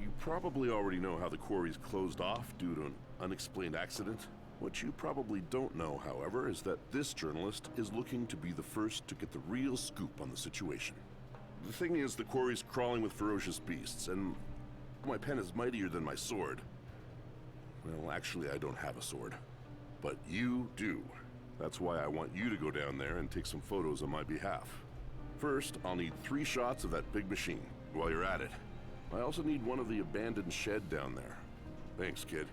You probably already know how the quarry's closed off due to an unexplained accident. What you probably don't know, however, is that this journalist is looking to be the first to get the real scoop on the situation. The thing is, the quarry's crawling with ferocious beasts, and my pen is mightier than my sword. Well, actually, I don't have a sword. But you do. That's why I want you to go down there and take some photos on my behalf. First, I'll need 3 shots of that big machine. While you're at it, I also need one of the abandoned shed down there. Thanks, kid.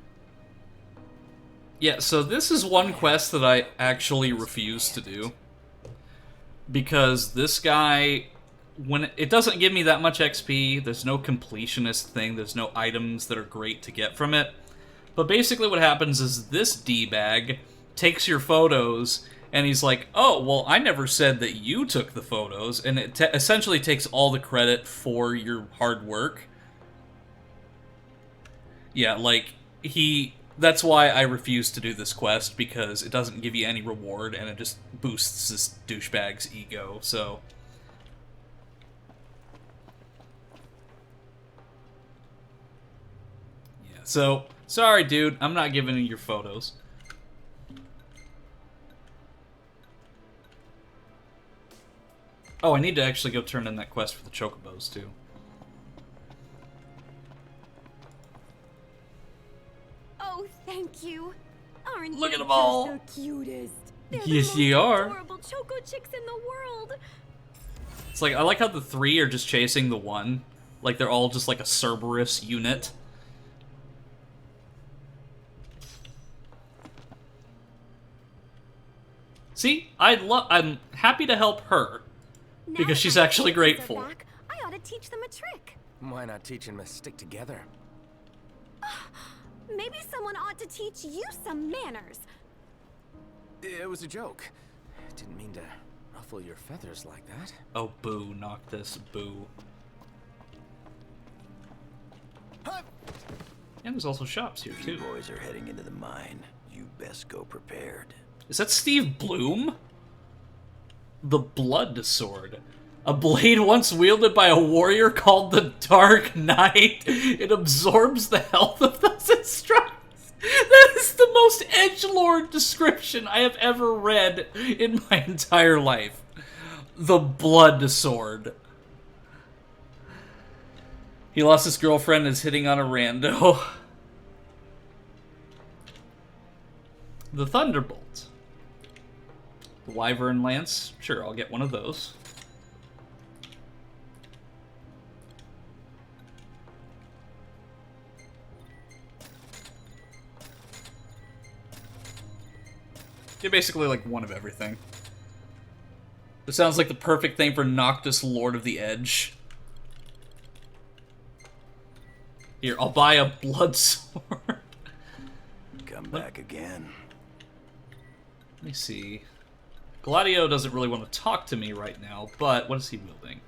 Yeah, so this is one quest that I actually refuse to do. Because this guy, when it doesn't give me that much XP, there's no completionist thing, there's no items that are great to get from it. But basically what happens is this D-bag takes your photos, and he's like, oh, well, I never said that you took the photos, and it essentially takes all the credit for your hard work. Yeah, like, that's why I refuse to do this quest, because it doesn't give you any reward, and it just boosts this douchebag's ego, so... Yeah. So, sorry, dude. I'm not giving you your photos. Oh, I need to actually go turn in that quest for the chocobos, too. Oh, thank you. Aren't Look they at them all. just the cutest? They're Yes, the you most are. adorable choco chicks in the world. It's like, I like how the 3 are just chasing the 1. Like, they're all just like a Cerberus unit. See? I'm happy to help her. Now Because that she's my actually kids grateful. are back, I ought to teach them a trick. Why not teach them to stick together? Maybe someone ought to teach you some manners. It was a joke. Didn't mean to ruffle your feathers like that. Oh, boo. Noctis. Boo. And there's also shops here, too. You boys are heading into the mine. You best go prepared. Is that Steve Bloom? The Blood Sword. A blade once wielded by a warrior called the Dark Knight. It absorbs the health of those it strikes. That is the most edgelord description I have ever read in my entire life. The Blood Sword. He lost his girlfriend and is hitting on a rando. The Thunderbolt. The Wyvern Lance. Sure, I'll get one of those. Get basically like one of everything. This sounds like the perfect thing for Noctis, Lord of the Edge. Here, I'll buy a blood sword. Come back again. Let me see. Gladio doesn't really want to talk to me right now, but what is he wielding?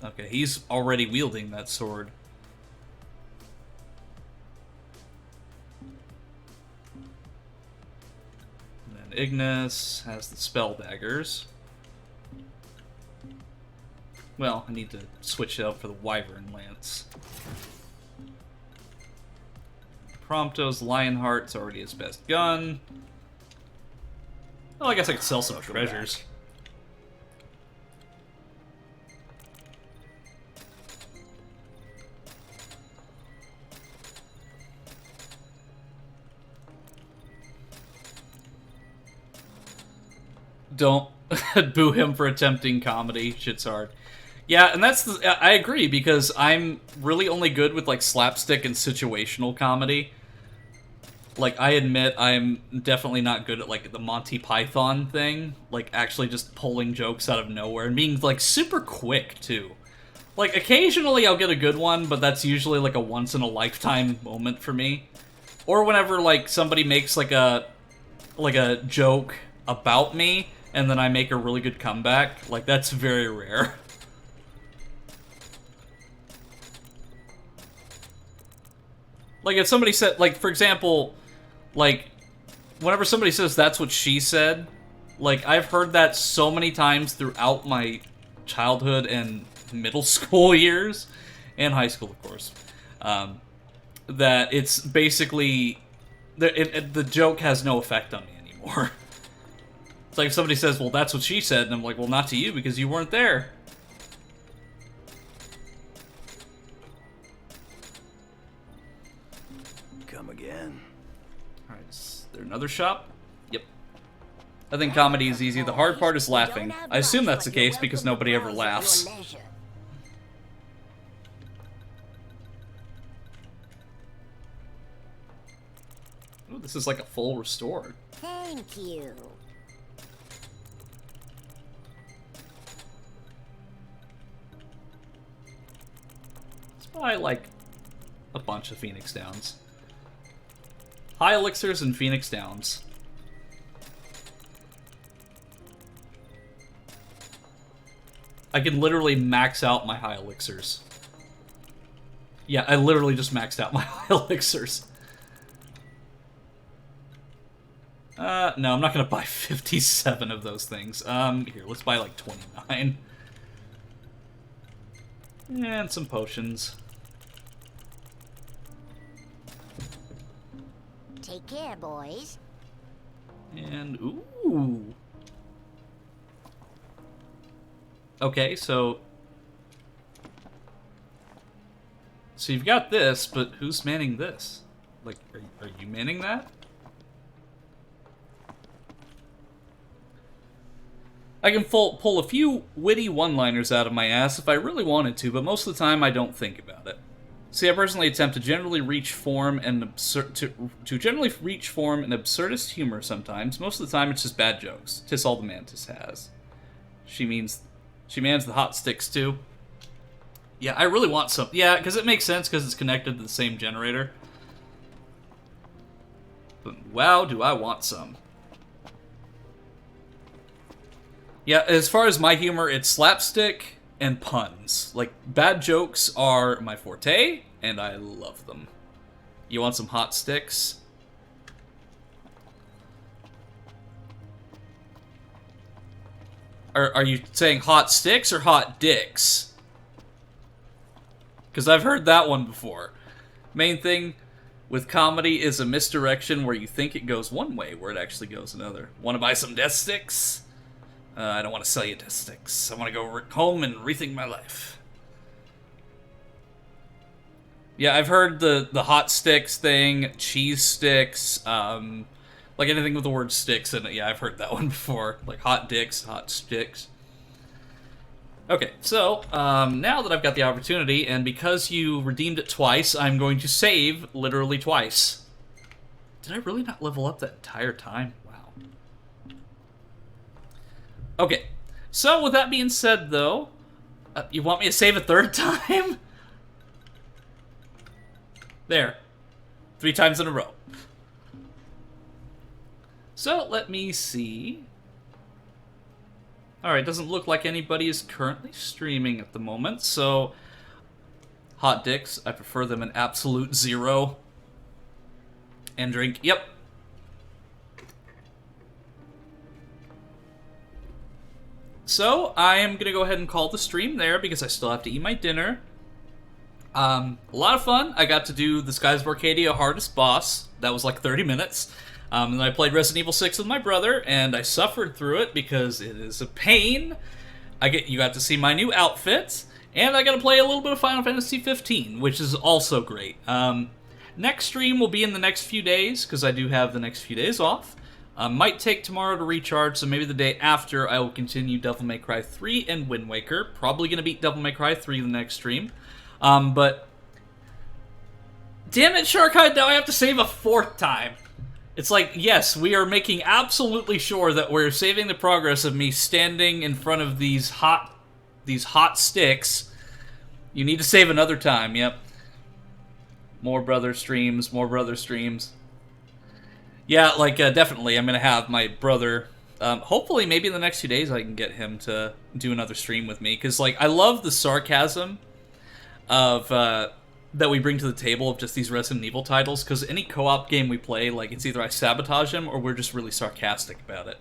Okay, he's already wielding that sword. And then Ignis has the spell daggers. Well, I need to switch it out for the Wyvern Lance. Prompto's Lionheart's already his best gun. Well, I guess I could sell some treasures. Don't boo him for attempting comedy. Shit's hard. Yeah, and that's the, I agree, because I'm really only good with like slapstick and situational comedy. Like, I admit I'm definitely not good at like the Monty Python thing, like actually just pulling jokes out of nowhere and being like super quick too. Like occasionally I'll get a good one, but that's usually like a once in a lifetime moment for me. Or whenever like somebody makes like a joke about me and then I make a really good comeback, like that's very rare. Like, if somebody said, like, for example, like, whenever somebody says that's what she said, like, I've heard that so many times throughout my childhood and middle school years, and high school, of course, that it's basically, the joke has no effect on me anymore. It's like if somebody says, well, that's what she said, and I'm like, well, not to you, because you weren't there. Come again. Alright, is there another shop? Yep. I think comedy is easy. The hard part is laughing. I assume that's the case because nobody ever laughs. Ooh, this is like a full restore. Thank you. Let's buy like a bunch of Phoenix Downs. High elixirs and Phoenix Downs. I can literally max out my high elixirs. Yeah, I literally just maxed out my high elixirs. No, I'm not gonna buy 57 of those things. Here, let's buy like 29. And some potions. Take care, boys. And, ooh. Okay, so you've got this, but who's manning this? Like, are you manning that? I can pull a few witty one-liners out of my ass if I really wanted to, but most of the time I don't think about it. See, I personally attempt to generally reach form and generally reach form and absurdist humor sometimes. Most of the time it's just bad jokes. 'Tis all the mantis has. She mans the hot sticks too. Yeah, I really want some. Yeah, because it makes sense because it's connected to the same generator. But wow, do I want some. Yeah, as far as my humor, it's slapstick and puns. Like, bad jokes are my forte, and I love them. You want some hot sticks? Are you saying hot sticks or hot dicks? Because I've heard that one before. Main thing with comedy is a misdirection where you think it goes one way, where it actually goes another. Want to buy some death sticks? I don't want to sell you death sticks. I want to go home and rethink my life. Yeah, I've heard the hot sticks thing, cheese sticks, like anything with the word sticks in it. Yeah, I've heard that one before. Like hot dicks, hot sticks. Okay, so, now that I've got the opportunity, and because you redeemed it twice, I'm going to save literally twice. Did I really not level up that entire time? Wow. Okay, so with that being said, though, you want me to save a third time? There. 3 times in a row. So, let me see. Alright, doesn't look like anybody is currently streaming at the moment, so... Hot dicks, I prefer them in absolute 0. And drink, yep. So, I am gonna go ahead and call the stream there, because I still have to eat my dinner. A lot of fun. I got to do the Skies of Arcadia hardest boss. That was like 30 minutes. And then I played Resident Evil 6 with my brother, and I suffered through it because it is a pain. You got to see my new outfit, and I got to play a little bit of Final Fantasy 15, which is also great. Next stream will be in the next few days, because I do have the next few days off. Might take tomorrow to recharge, so maybe the day after I will continue Devil May Cry 3 and Wind Waker. Probably going to beat Devil May Cry 3 the next stream. But... Damn it, Sharkhide, now I have to save a 4th time. It's like, yes, we are making absolutely sure that we're saving the progress of me standing in front of these hot sticks. You need to save another time, yep. More brother streams, more brother streams. Yeah, like, definitely, I'm gonna have my brother, hopefully maybe in the next few days I can get him to do another stream with me, because, like, I love the sarcasm of, that we bring to the table of just these Resident Evil titles, because any co-op game we play, like, it's either I sabotage them or we're just really sarcastic about it.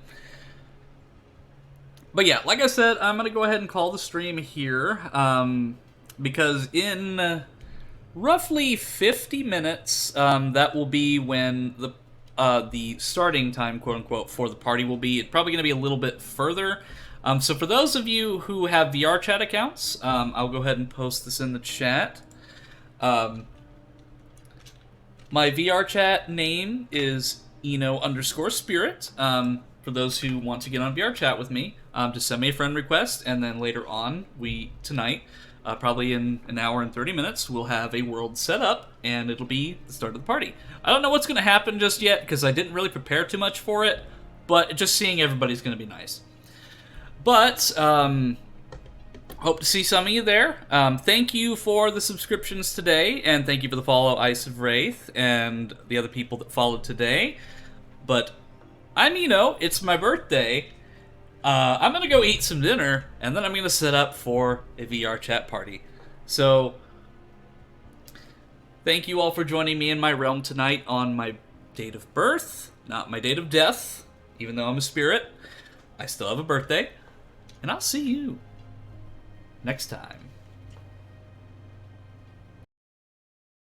But yeah, like I said, I'm going to go ahead and call the stream here, because in roughly 50 minutes, that will be when the starting time, quote-unquote, for the party will be. It's probably going to be a little bit further. So for those of you who have VR chat accounts, I'll go ahead and post this in the chat. My VR chat name is Eno_Spirit. For those who want to get on VR chat with me, just send me a friend request, and then later on, tonight, probably in an hour and 30 minutes, we'll have a world set up, and it'll be the start of the party. I don't know what's going to happen just yet, because I didn't really prepare too much for it, but just seeing everybody's going to be nice. But, hope to see some of you there. Thank you for the subscriptions today, and thank you for the follow, Ice of Wraith, and the other people that followed today. But I'm Eno, it's my birthday. I'm gonna go eat some dinner, and then I'm gonna set up for a VR chat party. So, thank you all for joining me in my realm tonight on my date of birth, not my date of death. Even though I'm a spirit, I still have a birthday. And I'll see you next time.